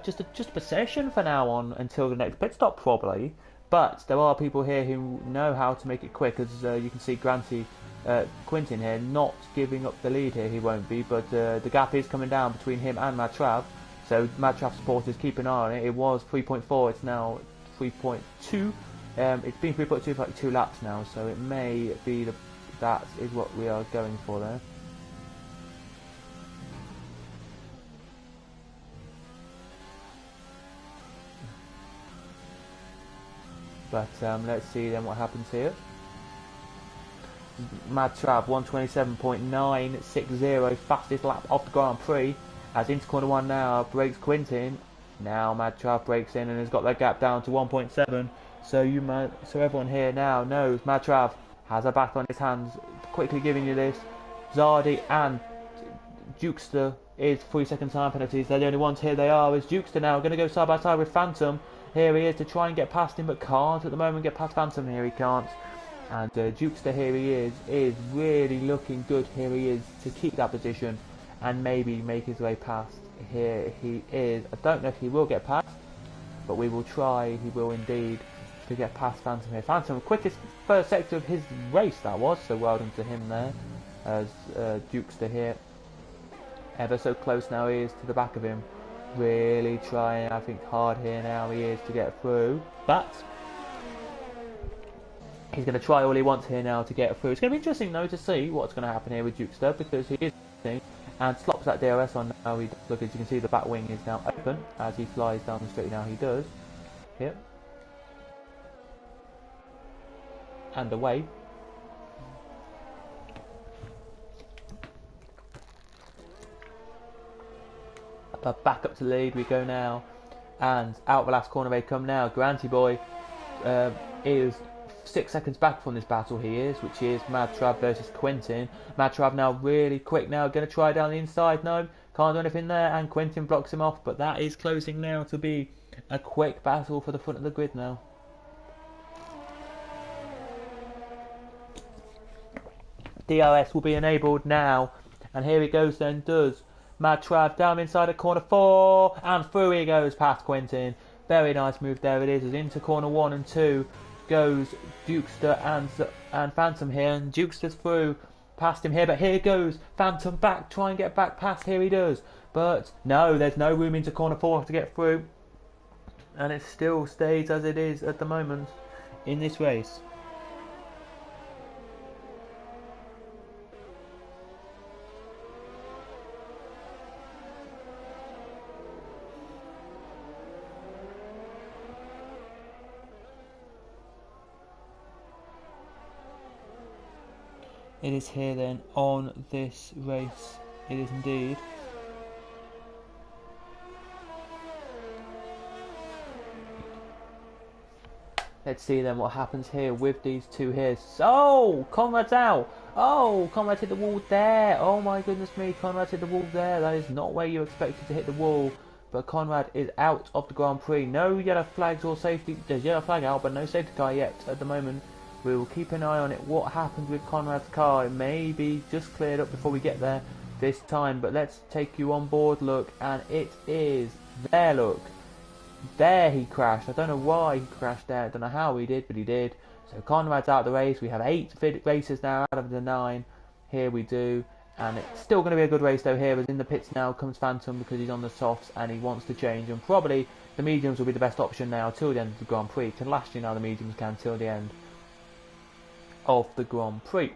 just a possession for now on until the next pit stop probably. But there are people here who know how to make it quick, as you can see Quintin here not giving up the lead here, he won't be, but the gap is coming down between him and Matrav, so Matrav supporters keep an eye on it. It was 3.4, it's now 3.2, it's been 3.2 for like 2 laps now, so it may be that is what we are going for there. But let's see then what happens here. Matrav 127.960, fastest lap of the Grand Prix, as into corner 1 now, breaks Quintin. Now Matrav breaks in and has got that gap down to 1.7. So everyone here now knows Matrav has a battle on his hands. Quickly giving you this, Zardi and Jukester is 3-second time penalties. They're the only ones here. They are. Is Jukester now going to go side by side with Phantom? Here he is to try and get past him, but can't at the moment get past Phantom. Here he can't. And Jukester, here he is really looking good. Here he is to keep that position and maybe make his way past. Here he is. I don't know if he will get past, but we will try. He will indeed to get past Phantom here. Phantom, quickest first sector of his race that was, so well done to him there. As Jukester here, ever so close now he is to the back of him. Really trying, I think, hard here now he is to get through, but he's going to try all he wants here now to get through. It's going to be interesting though to see what's going to happen here with Jukester, because he is and slops that DRS on now. Look, as you can see, the back wing is now open as he flies down the straight now. He does. Here. And away. But back up to the lead we go now. And out the last corner they come now. Granty Boy is 6 seconds back from this battle, he is, which is Mad Trav versus Quentin. Mad Trav now really quick now, going to try down the inside. No, can't do anything there, and Quentin blocks him off. But that is closing now to be a quick battle for the front of the grid now. DRS will be enabled now, and here he goes then, does Mad Trav down inside at corner 4, and through he goes past Quentin. Very nice move there it is, as into corner 1 and 2 goes Dukester and Phantom here, and Dukester's through past him here, but here goes Phantom back, try and get back past, here he does, but no, there's no room into corner 4 to get through, and it still stays as it is at the moment in this race. It is here then on this race. It is indeed. Let's see then what happens here with these two here. So, Conrad's out. Oh, Conrad hit the wall there. Oh my goodness me, Conrad hit the wall there. That is not where you expected to hit the wall. But Conrad is out of the Grand Prix. No yellow flags or safety. There's yellow flag out, but no safety car yet at the moment. We will keep an eye on it. What happens with Conrad's car? It may be just cleared up before we get there this time. But let's take you on board, look. And it is there, look. There he crashed. I don't know why he crashed there. I don't know how he did, but he did. So Conrad's out of the race. We have 8 races now out of the 9. Here we do. And it's still going to be a good race though here. As in the pits now comes Phantom because he's on the softs and he wants to change. And probably the mediums will be the best option now till the end of the Grand Prix. Can last you now the mediums can till the end of the Grand Prix.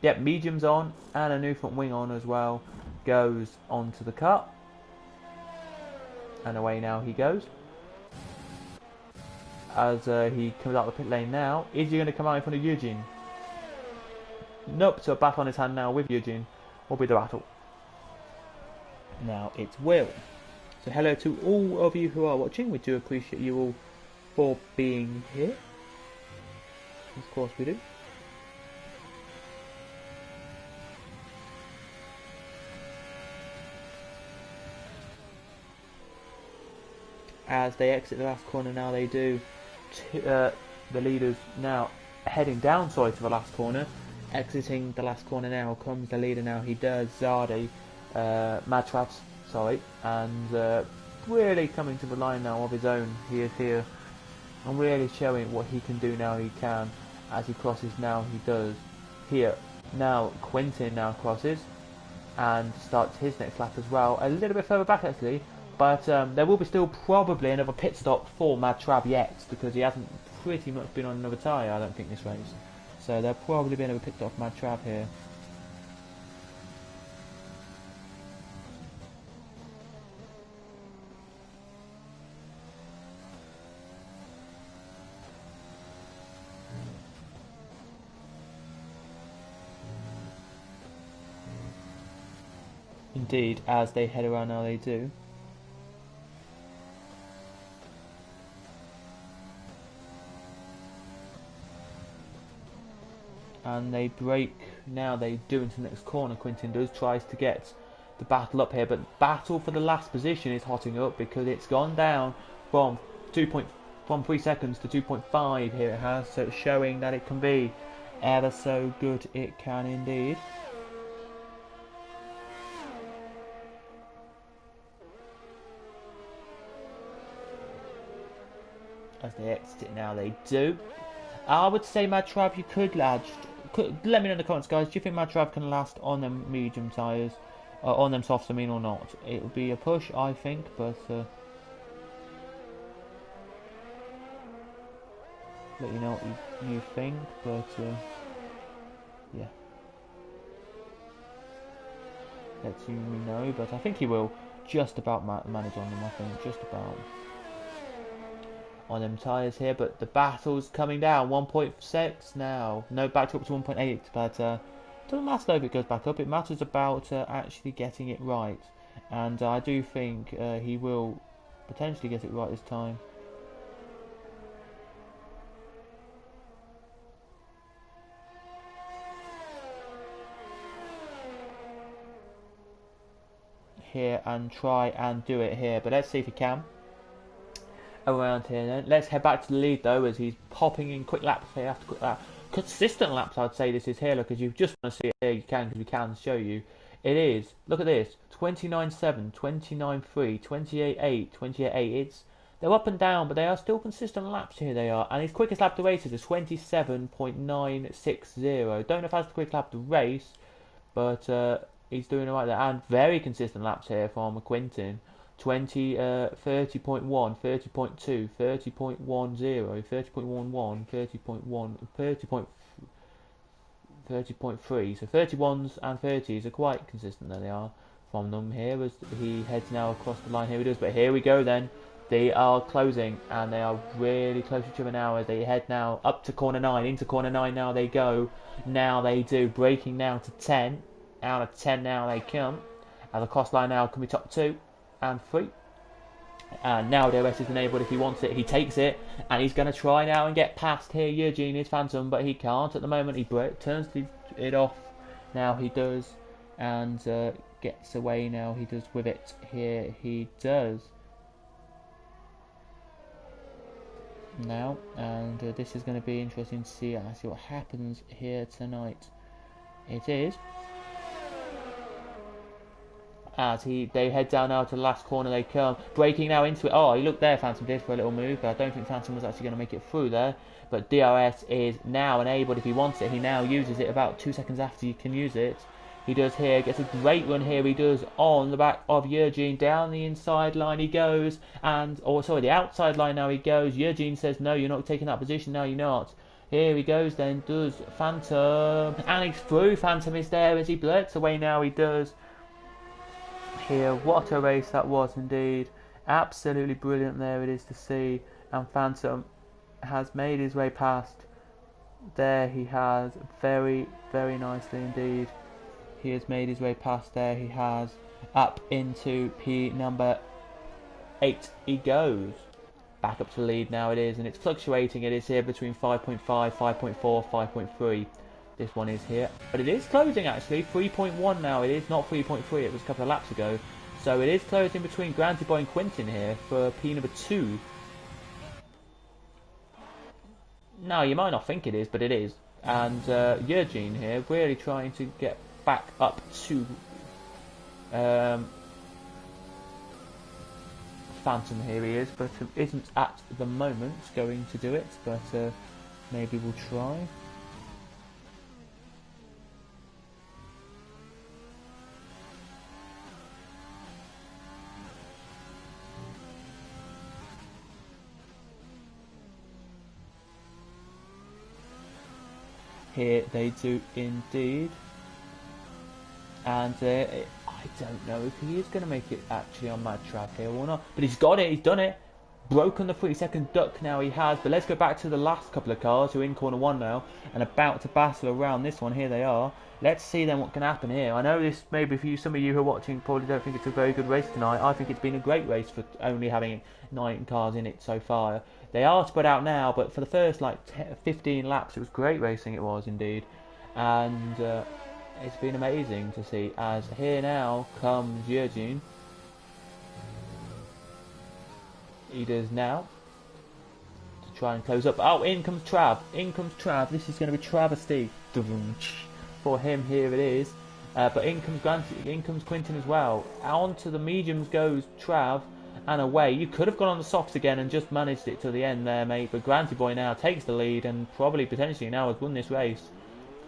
Yep, mediums on and a new front wing on as well. Goes onto the cut. And away now he goes. As he comes out the pit lane now. Is he going to come out in front of Eugene? Nope, so a battle on his hand now with Eugene will be the battle. Now it's Will. So hello to all of you who are watching. We do appreciate you all for being here. Of course we do. As they exit the last corner now, they do. The leaders now heading down, sorry, to the last corner. Exiting the last corner now comes the leader now. He does Zardy, Mad Travs, sorry, and really coming to the line now of his own. He is here and really showing what he can do now. He can, as he crosses now, he does here. Now Quentin now crosses and starts his next lap as well, a little bit further back actually. But there will be still probably another pit stop for Mad Trav yet, because he hasn't pretty much been on another tyre, I don't think, this race. So there'll probably be another pit stop for Mad Trav here. Indeed, as they head around now, they do. And they break now, they do into the next corner. Quentin does, tries to get the battle up here, but battle for the last position is hotting up because it's gone down from 3 seconds to 2.5 here it has, so it's showing that it can be ever so good, it can indeed. As they exit it now, they do. I would say Mad Trav, you could let me know in the comments, guys. Do you think Mad Trav can last on them medium tyres, on them softs, I mean, or not? It would be a push, I think, but let you know what you think. But yeah, let you know. But I think he will just about manage on them. I think just about on them tyres here, but the battle's coming down. 1.6 now. No, back up to 1.8, but doesn't matter though if it goes back up. It matters about actually getting it right, and I do think he will potentially get it right this time. Here and try and do it here, but let's see if he can around here then. Let's head back to the lead though, as he's popping in quick laps here after quick lap. Consistent laps, I'd say this is here. Look, as you just want to see it here, you can, because we can show you. It is, look at this, 29.7, 29.3, 28.8, 28.8. They're up and down, but they are still consistent laps here, they are. And his quickest lap to race is a 27.960. Don't know if that's the quick lap to race, but he's doing alright there. And very consistent laps here from Quintin. 30.1, 30.2, 30.10, 30.11, 30.3. So 31s and 30s are quite consistent, there they are from them here as he heads now across the line. Here he does, but here we go then. They are closing and they are really close to each other now as they head now up to corner 9. Into corner 9 now they go. Now they do, braking now to 10. Out of 10 now they come. And the cross line now can be top 2 and 3. And now DRS is enabled if he wants it. He takes it and he's going to try now and get past here Eugene, his Phantom, but he can't at the moment. He turns it off. Now he does and gets away now. He does with it. Here he does. Now, and this is going to be interesting to see what happens here tonight. It is as they head down now to the last corner. They come braking now into it. Oh, he looked there, Phantom did, for a little move, but I don't think Phantom was actually going to make it through there. But DRS is now enabled if he wants it. He now uses it about 2 seconds after you can use it. He does here, gets a great run here. He does on the back of Eugene, down the inside line he goes, and the outside line now he goes. Eugene says no, you're not taking that position now, you're not. Here he goes then, does Phantom, and he's through. Phantom is there as he blurts away now, he does. Here, what a race that was indeed. Absolutely brilliant there it is to see, and Phantom has made his way past. There he has, very, very nicely indeed. He has made his way past there. He has up into P number 8. He goes back up to the lead now. It is, and it's fluctuating. It is here between 5.5, 5.4, 5.3. This one is here, but it is closing actually. 3.1 now. It is not 3.3. It was a couple of laps ago. So it is closing between Granty Boy and Quintin here for P number 2. Now you might not think it is, but it is. And Eugene here really trying to get back up to Phantom. Here he is, but isn't at the moment going to do it, but maybe we'll try. Here they do indeed. And I don't know if he is going to make it actually on Mad Track here or not. But he's got it, he's done it. Broken the 3-second duck now he has. But let's go back to the last couple of cars who are in corner 1 now and about to battle around this one. Here they are. Let's see then what can happen here. I know this maybe for some of you who are watching probably don't think it's a very good race tonight. I think it's been a great race for only having 9 cars in it so far. They are spread out now, but for the first 15 laps it was great racing, it was indeed. And it's been amazing to see, as here now comes Eugene. He does now to try and close up. Oh, in comes Trav. In comes Trav. This is going to be travesty for him. Here it is. But in comes Quintin as well. Onto the mediums goes Trav, and away. You could have gone on the softs again and just managed it to the end there, mate. But Granty Boy now takes the lead and probably potentially now has won this race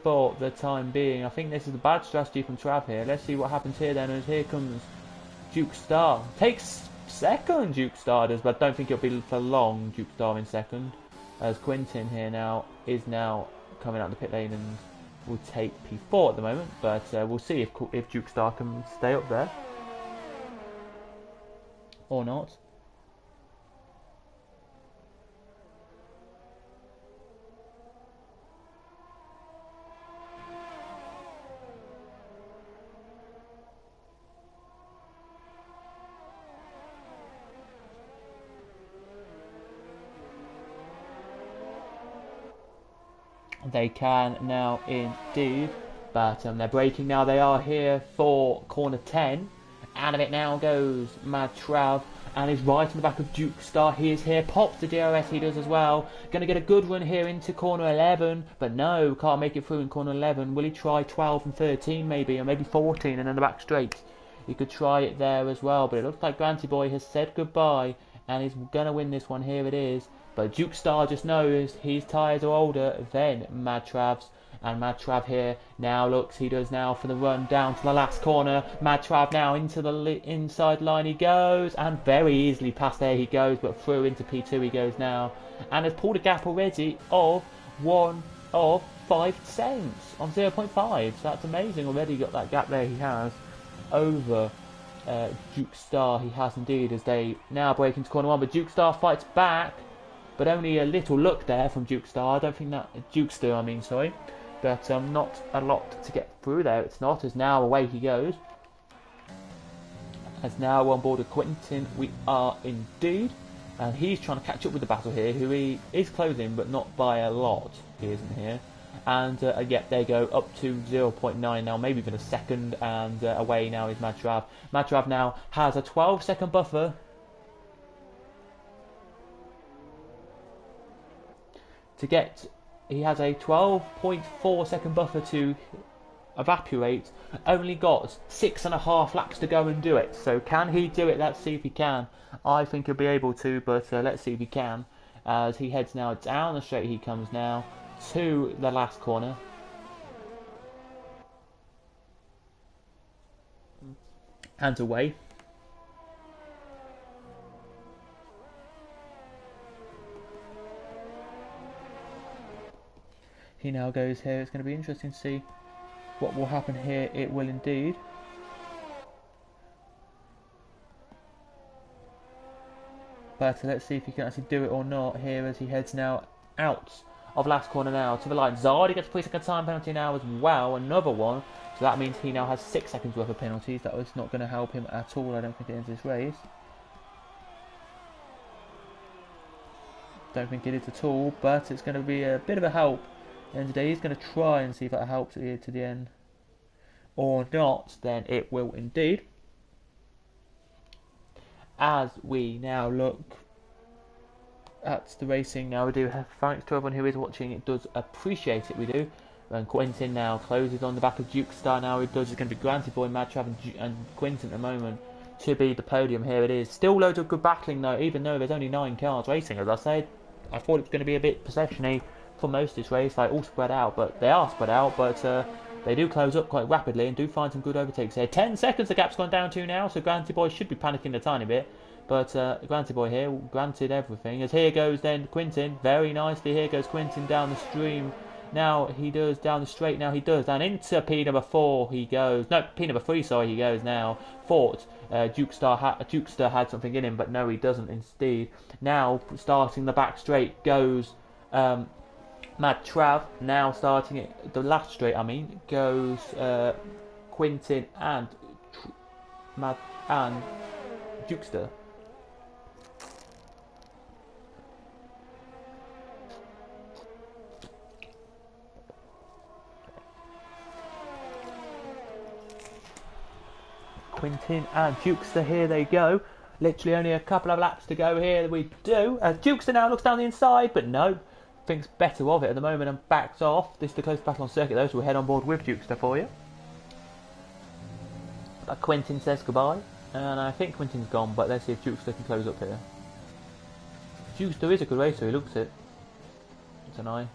for the time being. I think this is a bad strategy from Trav here. Let's see what happens here then, as here comes Duke Star. Takes second, Duke Star does, but I don't think it'll be for long, Duke Star in second. As Quintin here now is now coming out the pit lane and will take P4 at the moment. But we'll see if Duke Star can stay up there or not. They can now indeed, but they're breaking now. They are here for corner 10. Out of it now goes Mad Trav, and he's right in the back of Duke Star. He is here, pops the DRS, he does as well. Going to get a good run here into corner 11, but no, can't make it through in corner 11. Will he try 12 and 13 maybe, or maybe 14 and then the back straight? He could try it there as well, but it looks like Granty Boy has said goodbye, and he's going to win this one. Here it is. But Duke Star just knows his tyres are older than Mad Trav's. And Mad Trav here now looks, he does now for the run down to the last corner. Mad Trav now into the inside line he goes, and very easily past there he goes, but through into P2 he goes now. And has pulled a gap already of 5 cents on 0.5. So that's amazing, already got that gap there he has over Duke Star. He has indeed, as they now break into corner 1, but Duke Star fights back, but only a little look there from Duke Star. I don't think that Jukester, I mean, sorry. But not a lot to get through there. It's not, as now away he goes. As now on board of Quentin, we are indeed. And he's trying to catch up with the battle here, who he is closing, but not by a lot. He isn't here. And yeah, they go up to 0.9 now, maybe even a second. And away now is Mad Trav. Mad Trav now has a 12-second buffer to get. He has a 12.4 second buffer to evaporate. Only got 6.5 laps to go and do it. So can he do it? Let's see if he can. I think he'll be able to, but let's see if he can. As he heads now down the straight, he comes now to the last corner. And away. He now goes here. It's going to be interesting to see what will happen here. It will indeed. But let's see if he can actually do it or not here, as he heads now out of last corner now to the line. Zardi gets a 3-second time penalty now as well, another one. So that means he now has 6 seconds worth of penalties. That was not going to help him at all, I don't think, it ends this race. Don't think it is at all, but it's going to be a bit of a help. And today he's going to try and see if that helps here to the end or not. Then it will indeed. As we now look at the racing, now we do have thanks to everyone who is watching. It does appreciate it, we do. And Quentin now closes on the back of Duke Star. Now he does. It's going to be Granty Boy, Mad Trav and Quentin at the moment to be the podium. Here it is. Still loads of good battling though, even though there's only 9 cars racing. As I said, I thought it was going to be a bit possession-y for most of this race, like all spread out, but they are spread out, but they do close up quite rapidly and do find some good overtakes here. 10 seconds the gap's gone down to now, so Granty Boy should be panicking a tiny bit, but Granty Boy here, granted everything, as here goes then Quentin, very nicely, here goes Quentin down the stream, now he does, down the straight, now he does, and into P number 4 he goes, no, P number 3, sorry, he goes now, thought Jukester had something in him, but no, he doesn't instead. Now, starting the back straight goes Mad Trav. Now starting it, the last straight, I mean, goes Quentin and Mad and Jukester. Quentin and Jukester, here they go. Literally only a couple of laps to go here. We do. As Jukester now looks down the inside, but no. Thinks better of it at the moment and backs off. This is the closest battle on circuit though, so we'll head on board with Jukester for you. But Quentin says goodbye. And I think Quentin's gone, but let's see if Jukester can close up here. Jukester is a good racer, he looks it. It's an eye.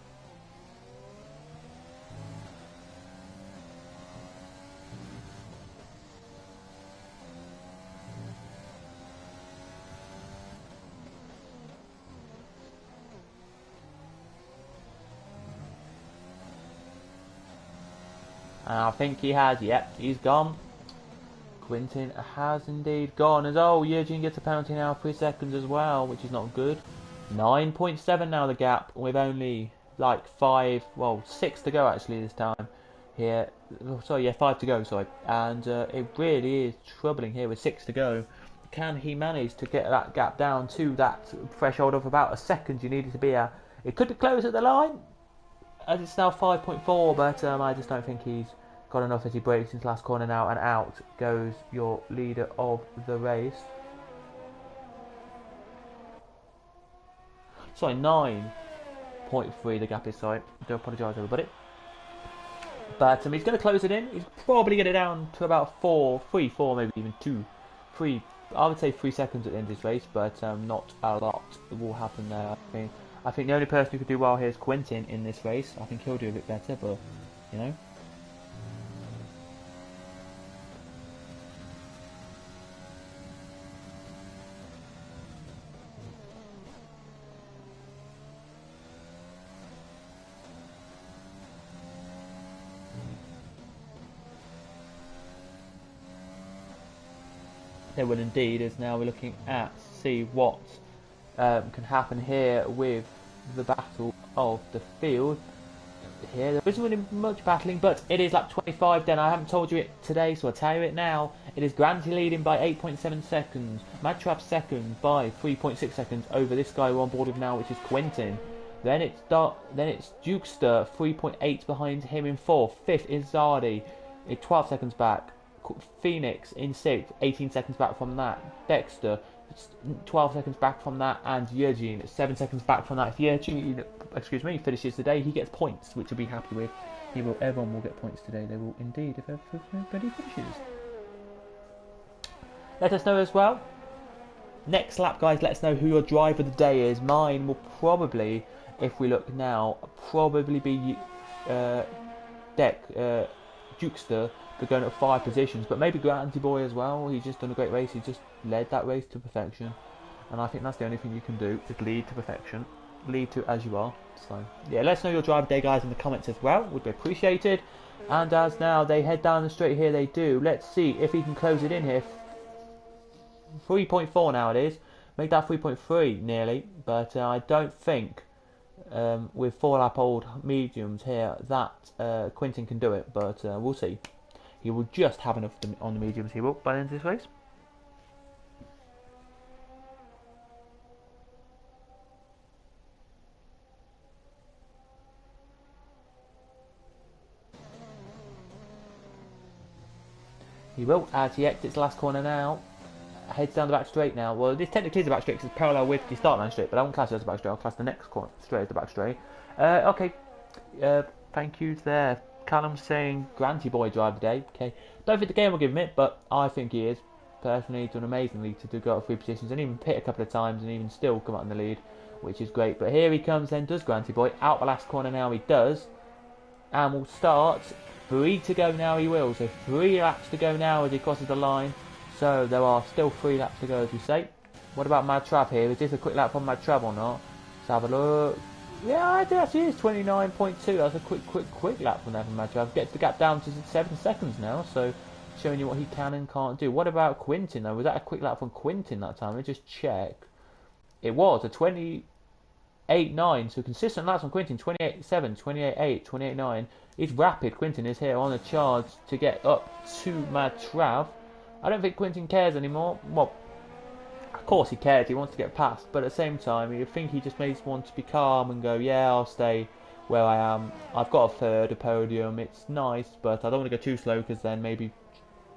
I think he has, yep, he's gone. Quentin has indeed gone, as Eugene gets a penalty now, 3 seconds as well, which is not good. 9.7 now the gap, with only like 6 to go actually this time. Here, sorry, yeah, 5 to go, sorry. And it really is troubling here with 6 to go. Can he manage to get that gap down to that threshold of about a second you needed to be at? It could be close at the line. as it's now 5.4, but I just don't think he's got enough as he breaks into last corner now, and out goes your leader of the race. Sorry, 9.3 the gap is, sorry. I do apologise everybody. But he's going to close it in. He's probably get it down to about 3, 4, maybe even 2, 3. I would say 3 seconds at the end of this race, but not a lot will happen there. I think the only person who could do well here is Quentin in this race. I think he'll do a bit better, but you know. They will indeed, as now we're looking at see what can happen here with the battle of the field. Here there isn't really much battling, but it is lap 25 then. I haven't told you it today, so I'll tell you it now. It is Granty leading by 8.7 seconds. Madtrap second by 3.6 seconds over this guy we're on board with now, which is Quentin. Then it's Jukester, 3.8 behind him in 4th. 5th is Zardi, 12 seconds back. Phoenix in 6th, 18 seconds back from that. Dexter, 12 seconds back from that, and Eugene, 7 seconds back from that. If Eugene, finishes today, he gets points, which he'll be happy with. Everyone will get points today. They will indeed if everybody finishes. Let us know as well. Next lap, guys. Let us know who your driver of the day is. Mine will probably, if we look now, probably be Jukester. They're going at 5 positions, but maybe Granty Boy as well. He's just done a great race. He just led that race to perfection, and I think that's the only thing you can do, is lead to perfection, lead to as you are. So yeah, let us know your driver day, guys, in the comments as well. Would be appreciated. And as now they head down the straight here, they do. Let's see if he can close it in here. 3.4 now it is. Make that 3.3 nearly, but I don't think with 4 lap old mediums here that Quentin can do it, but we'll see. He will just have enough on the mediums, he will, by the end of this race. He will, as he exits the last corner now. Heads down the back straight now. Well, this technically is a back straight because it's parallel with the start line straight, but I won't class it as a back straight. I'll class the next corner straight as the back straight. Okay. Thank you there. Callum saying Granty Boy drive the day. Okay. Don't think the game will give him it, but I think he is. Personally, he's done amazingly to go up 3 positions and even pit a couple of times and even still come out in the lead, which is great. But here he comes then, does Granty Boy. Out the last corner now he does. And will start. 3 to go now he will. So 3 laps to go now as he crosses the line. So there are still 3 laps to go, as we say. What about Mad Trav here? Is this a quick lap from Mad Trav or not? Let's have a look. Yeah, I think actually is 29.2. That's a quick lap from there from Mad Trav. Gets the gap down to 7 seconds now. So showing you what he can and can't do. What about Quentin though? Was that a quick lap from Quentin that time? Let me just check. It was a 28.9. So consistent laps from Quentin. 28.7, 28.8, 28.9. It's rapid. Quentin is here on a charge to get up to Mad Trav. I don't think Quentin cares anymore. Well, of course he cares. He wants to get past, but at the same time, you think he just makes want to be calm and go, yeah, I'll stay where I am. I've got a third, a podium. It's nice, but I don't want to go too slow because then maybe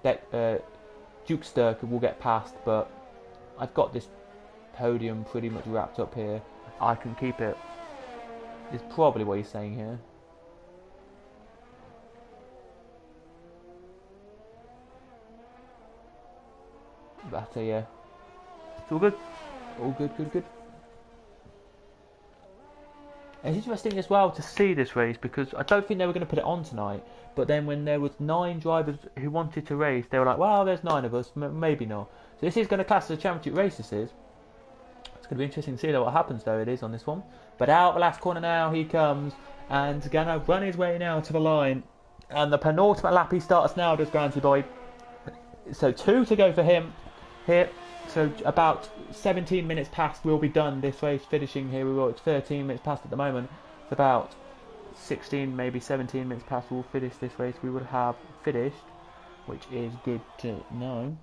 Jukester will get past. But I've got this podium pretty much wrapped up here. I can keep it. Is probably what he's saying here. But yeah, it's all good. All good. And it's interesting as well to see this race because I don't think they were going to put it on tonight. But then when there was 9 drivers who wanted to race, they were like, well, there's 9 of us, maybe not. So this is going to class as a championship race, this is. It's going to be interesting to see what happens, though, it is on this one. But out the last corner now, he comes and going to run his way now to the line. And the penultimate lap he starts now, does Granty Boy. So 2 to go for him here. So about 17 minutes past will be done this race, finishing here. It's 13 minutes past at the moment. It's about 16, maybe 17 minutes past we'll finish this race. We would have finished, which is good to know.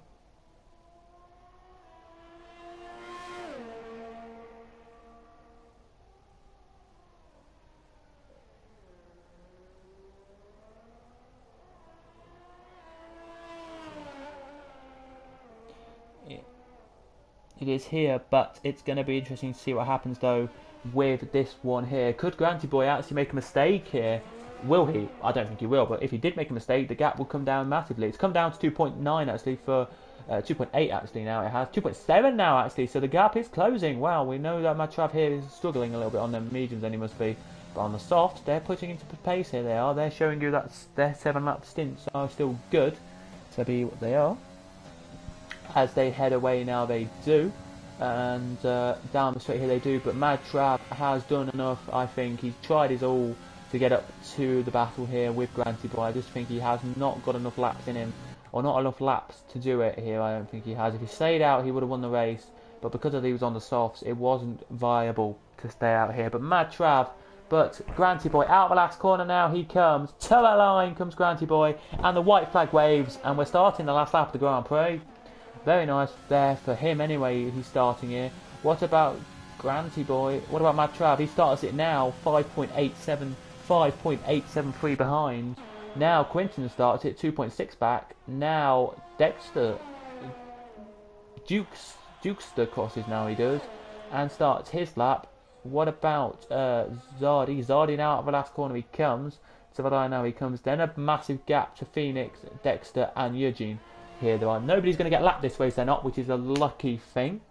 It is here, but it's going to be interesting to see what happens though with this one here. Could Granty Boy actually make a mistake here? Will he? I don't think he will, but if he did make a mistake, the gap will come down massively. It's come down to 2.9 actually for 2.8 actually now. It has 2.7 now actually, so the gap is closing. Wow, we know that Matrav here is struggling a little bit on the mediums, and he must be. But on the soft, they're putting into pace here. They are. They're showing you that their 7-lap stints are still good to be what they are. As they head away now, they do, and down the straight here they do. But Mad Trav has done enough. I think he's tried his all to get up to the battle here with Granty Boy. I just think he has not got enough laps in him, or not enough laps to do it here. I don't think he has. If he stayed out, he would have won the race. But because he was on the softs, it wasn't viable to stay out here. But Mad Trav. But Granty Boy out of the last corner now, he comes. To the line comes Granty Boy, and the white flag waves, and we're starting the last lap of the Grand Prix. Very nice there for him anyway, he's starting here. What about Granty Boy? What about Mad Trav? He starts it now, 5.873 behind. Now Quinton starts it, 2.6 back. Now Dexter, Dukester crosses now he does, and starts his lap. What about Zardy? Zardy now out of the last corner he comes. So now he comes. Then a massive gap to Phoenix, Dexter and Eugene. Here there are. Nobody's going to get lapped this race, they're not, which is a lucky thing.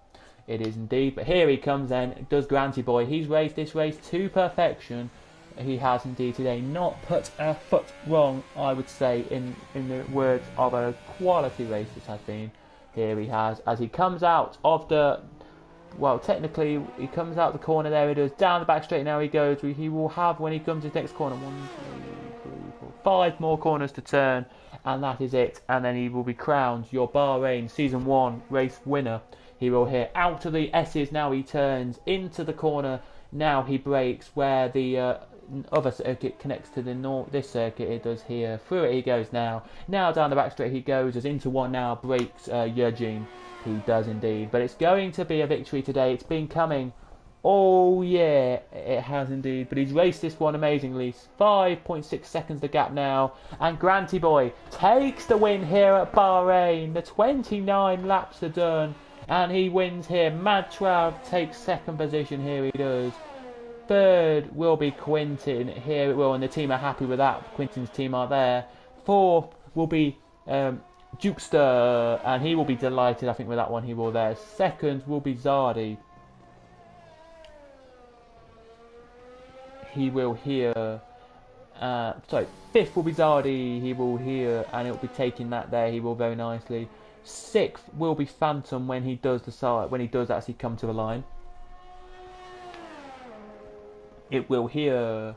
It is indeed. But here he comes then. Does Granty Boy. He's raced this race to perfection. He has indeed today not put a foot wrong, I would say, in the words of a quality race this has been. Here he has, as he comes out of the... Well, technically, he comes out the corner there, he does. Down the back straight now he goes. He will have, when he comes to his next corner, 5 more corners to turn. And that is it. And then he will be crowned your Barhrain Season 1 race winner. He will here out of the S's. Now he turns into the corner. Now he brakes where the other circuit connects to this circuit. It does here. Through it he goes now. Now down the back straight he goes. As into one now brakes Eugene. He does indeed. But it's going to be a victory today. It's been coming. Oh yeah, it has indeed. But he's raced this one amazingly. 5.6 seconds the gap now. And Granty Boy takes the win here at Barhrain. The 29 laps are done. And he wins here. Mad Trav takes second position here. He does. Third will be Quintin. Here it will. And the team are happy with that. Quintin's team are there. Fourth will be Dukester. And he will be delighted, I think, with that one. He will there. Second will be Zardy. He will hear. Sorry, fifth will be Zardy. He will hear, and it will be taking that there. He will very nicely. Sixth will be Phantom when he does actually come to the line. It will hear.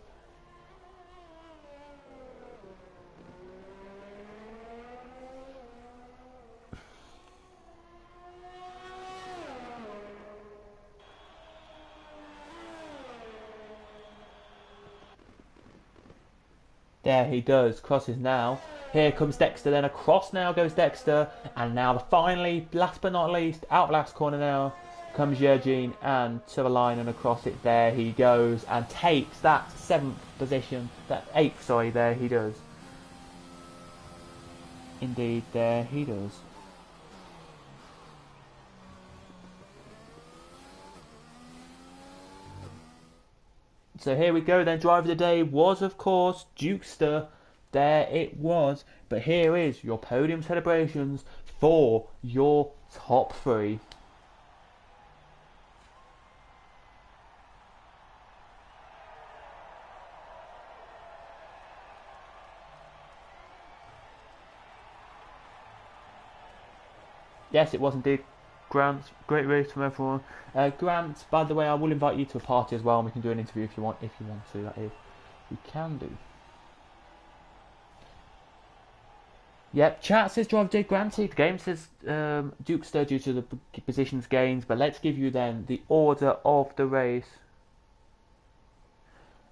There he does, crosses now. Here comes Dexter, then across now goes Dexter. And now finally, last but not least, out last corner now, comes Eugene, and to the line and across it, there he goes. And takes that 7th position, that 8th, sorry, there he does. Indeed, there he does. So here we go then, driver of the day was of course Dukester, there it was, but here is your podium celebrations for your top 3. Yes, it was indeed. Grant, great race from everyone. Grant, by the way, I will invite you to a party as well, and we can do an interview if you want to. That is, we can do. Yep, chat says driver did granted. The game says Dukester due to the positions gains, but let's give you then the order of the race.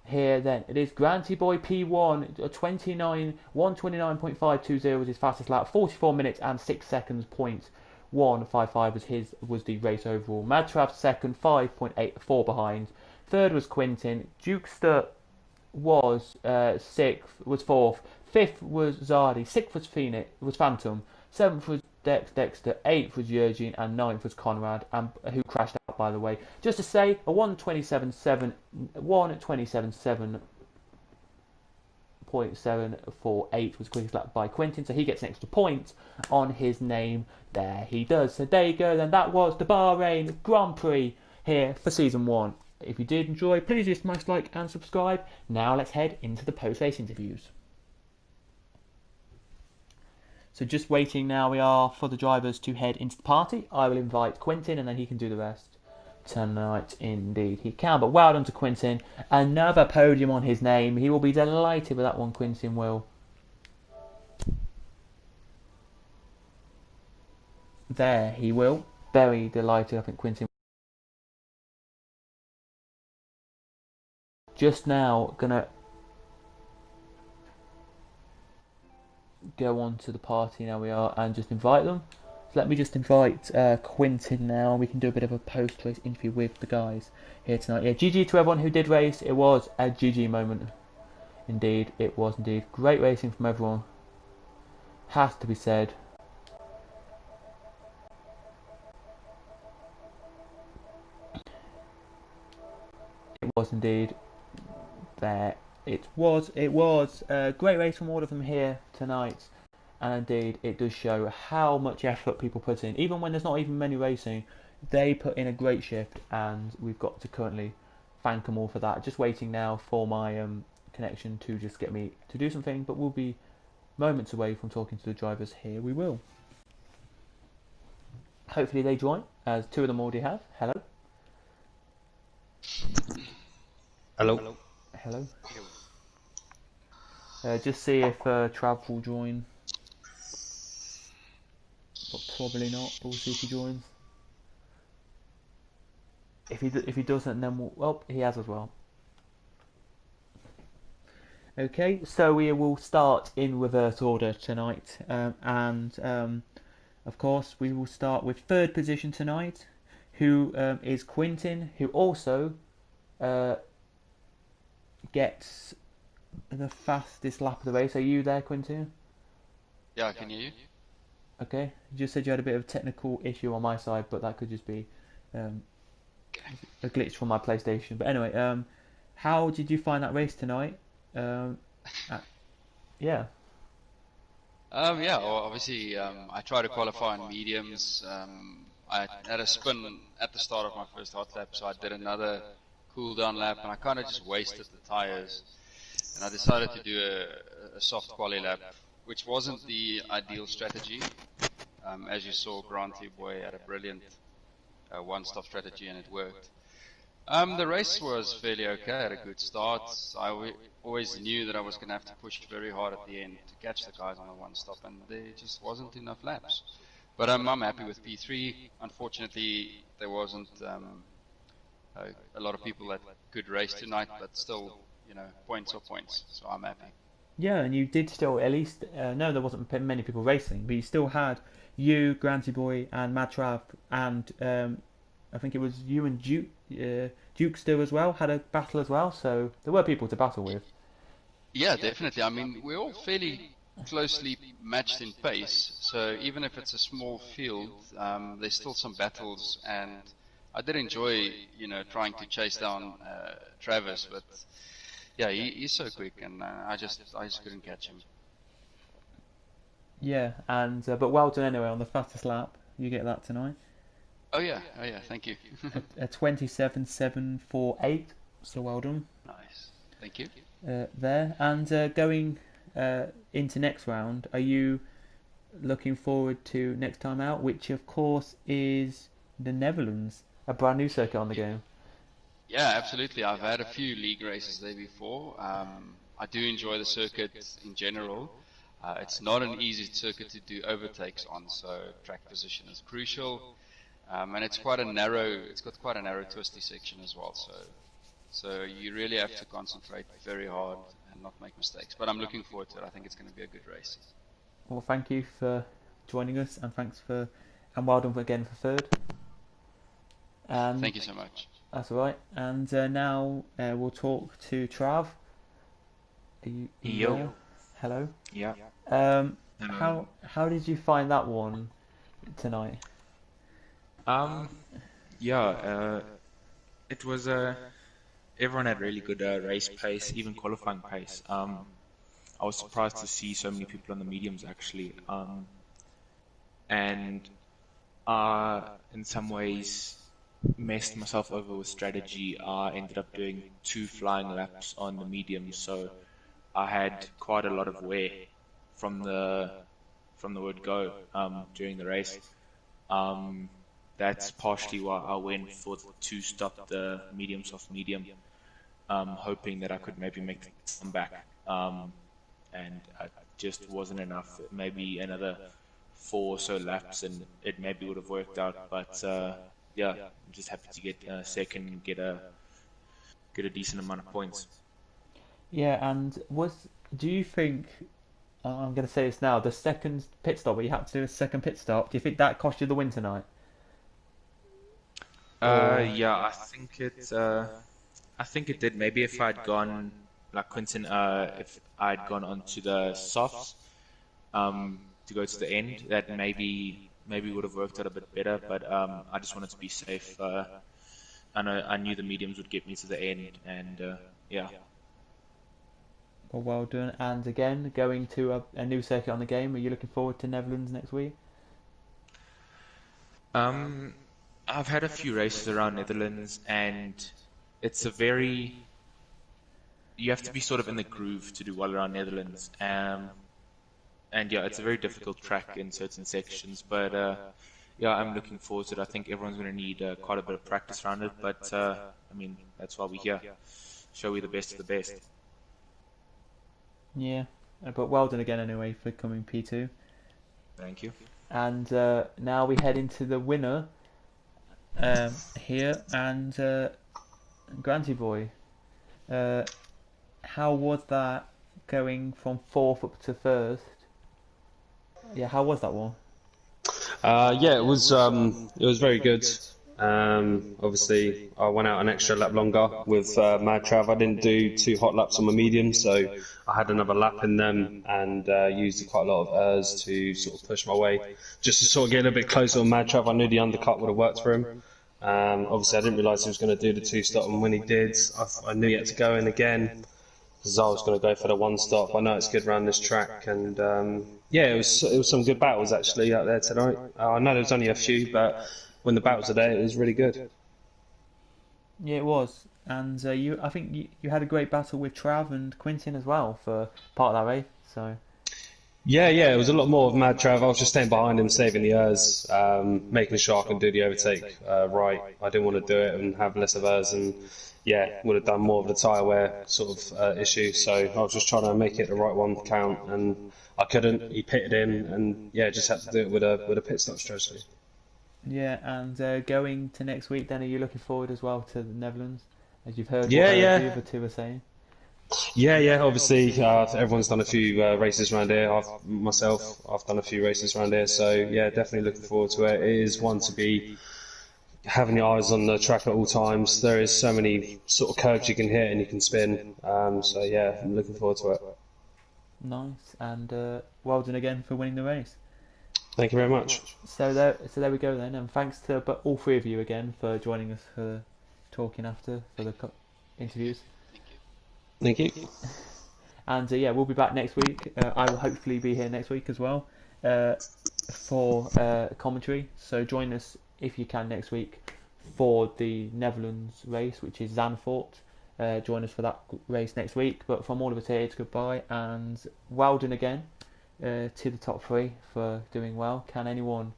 Here then, it is Granty Boy P1, 129.520 was his fastest lap, 44 minutes and 6 seconds, 0.155 was the race overall. Madtrav second, 5.84 behind. Third was Quintin. Dukester was fourth. Fifth was Zardy. Sixth was Phoenix, was Phantom. Seventh was Dexter, 8th was Eugene, and 9th was Conrad, and who crashed out, by the way. Just to say, a 1:27.748 was quickest lap by Quintin, so he gets an extra point on his name. There he does. So there you go. Then that was the Barhrain Grand Prix here for season 1. If you did enjoy, please just smash like and subscribe. Now let's head into the post-race interviews. So just waiting now we are for the drivers to head into the party. I will invite Quintin and then he can do the rest tonight. Indeed he can. But well done to Quintin. Another podium on his name. He will be delighted with that one, Quintin will. There he will. Very delighted, I think, Quintin. Just now gonna go on to the party now we are and just invite them. So let me just invite Quintin now. We can do a bit of a post-race interview with the guys here tonight. Yeah, GG to everyone who did race. It was a GG moment. Indeed, it was indeed. Great racing from everyone. Has to be said. It was indeed. There it was a great race from all of them here tonight, and indeed it does show how much effort people put in. Even when there's not even many racing, they put in a great shift, and we've got to currently thank them all for that. Just waiting now for my connection to just get me to do something, but we'll be moments away from talking to the drivers. Here we will. Hopefully they join, as 2 of them already have. Hello. Hello. Hello. Just see if Trav will join. But probably not. But we'll see if he joins. If he doesn't, then well, he has as well. Okay, so we will start in reverse order tonight, and of course we will start with 3rd position tonight, who is Quintin, who also gets the fastest lap of the race. Are you there, Quintin? Yeah, I can hear you. Okay, you just said you had a bit of a technical issue on my side, but that could just be a glitch from my PlayStation. But anyway, how did you find that race tonight? Yeah. Yeah, well, obviously, I tried to qualify on mediums. I had a spin at the start of my first hot lap, so I did another cool down lap, and I kind of just wasted the tires. And I decided to do a soft quali lap, which wasn't the ideal strategy. As you saw, Granty Boy had a brilliant one-stop strategy, and it worked. The race was fairly okay. I had a good start. I always knew that I was going to have to push very hard at the end to catch the guys on the one-stop, and there just wasn't enough laps. But I'm happy with P3. Unfortunately, there wasn't a lot of people that could race tonight, but still, points are points, so I'm happy. Yeah, and you did still, at least, no, there wasn't many people racing, but you still had you, Granty Boy, and Matrav, and I think it was you and Dukester as well, had a battle as well, so there were people to battle with. Yeah, definitely. I mean, we're all fairly closely matched in pace, so even if it's a small field, there's still some battles, and I did enjoy, trying to chase down Travis, but yeah, he's so quick, and I just couldn't catch him. Yeah, and but well done anyway on the fastest lap. You get that tonight. Oh yeah, thank you. a 27.748, so well done. Nice, thank you. There, and going into next round, are you looking forward to next time out, which of course is the Netherlands, a brand new circuit on the game? Yeah, absolutely. I've had a few league races there before. I do enjoy the circuit in general. It's not an easy circuit to do overtakes on, so track position is crucial. And it's got quite a narrow twisty section as well, so you really have to concentrate very hard and not make mistakes. But I'm looking forward to it. I think it's going to be a good race. Well, thank you for joining us, and and well done again for 3rd. Thank you so much. That's all right. And now we'll talk to Trav. Are you there? Hello. Yeah. How did you find that one? tonight? Um, yeah, it was everyone had really good race pace, even qualifying pace. I was surprised to see so many people on the mediums actually. And in some ways messed myself over with strategy. I ended up doing two flying laps on the mediums, so I had quite a lot of wear from the word go during the race. Um, that's partially why I went for the two stop the medium soft medium, hoping that I could maybe make the comeback. And it just wasn't enough. Maybe another four or so laps, and it maybe would have worked out. But yeah, I'm just happy to get second and get a decent amount of points. Yeah, and do you think, I'm going to say this now, the second pit stop, where you had to do a second pit stop, do you think that cost you the win tonight? Or, Yeah, I think it did. Maybe if I'd gone like Quentin, if I'd gone onto the softs, to go to the end, that maybe would have worked out a bit better. But I just wanted to be safe. I knew the mediums would get me to the end, and yeah. well done. And again, going to a new circuit on the game, are you looking forward to Netherlands next week? Um, I've had a few races around Netherlands, and it's a very you have to be sort of in the groove to do well around Netherlands. And yeah, it's a very difficult track in certain sections, but yeah, I'm looking forward to it. I think everyone's going to need quite a bit of practice around it, but I mean, that's why we're here. Show we the best of the best. Yeah, but well done again anyway for coming P2. Thank you. And now we head into the winner here, and Granty Boy. Uh, how was that going from fourth up to first? Yeah, how was that one? Yeah, it was very good. Obviously, I went out an extra lap longer with Mad Trav. I didn't do two hot laps on my medium, so I had another lap in them and used quite a lot of ERS to sort of push my way, just to sort of get a little bit closer on Mad Trav. I knew the undercut would have worked for him. Obviously, I didn't realise he was going to do the two stop, and when he did, I knew he had to go in again because I was going to go for the one stop. I know it's good around this track, and yeah, it was some good battles actually out there tonight. I know there was only a few, but when the battles are there, it was really good. Yeah, it was. And I think you had a great battle with Trav and Quintin as well for part of that race. So Yeah, it was a lot more of Mad Trav. I was just staying behind him, saving the ERS, making sure I could do the overtake right. I didn't want to do it and have less of ERS, and yeah, would have done more of the tyre wear sort of issue. So I was just trying to make it the right one count, and I couldn't. He pitted in, and yeah, just had to do it with a pit stop strategy. yeah, and going to next week, then are you looking forward as well to the Netherlands, as you've heard what Yeah, the yeah, other two are saying? yeah. Obviously, everyone's done a few races around here. I've done a few races around here. So yeah, definitely looking forward to it. It is one to be having your eyes on the track at all times. There is so many sort of curves you can hit and you can spin. So yeah, I'm looking forward to it. Nice, and well done again for winning the race. Thank you very much. So there we go then, and thanks to all three of you again for joining us for talking after for the interviews. Thank you. And yeah, we'll be back next week. I will hopefully be here next week as well uh, for commentary. So join us if you can next week for the Netherlands race, which is Zandvoort. Join us for that race next week. But from all of us here, it's goodbye and well done again to the top three for doing well. Can anyone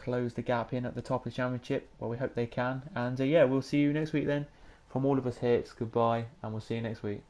close the gap in at the top of the championship? Well, we hope they can. And yeah, we'll see you next week then. From all of us here, it's goodbye, and we'll see you next week.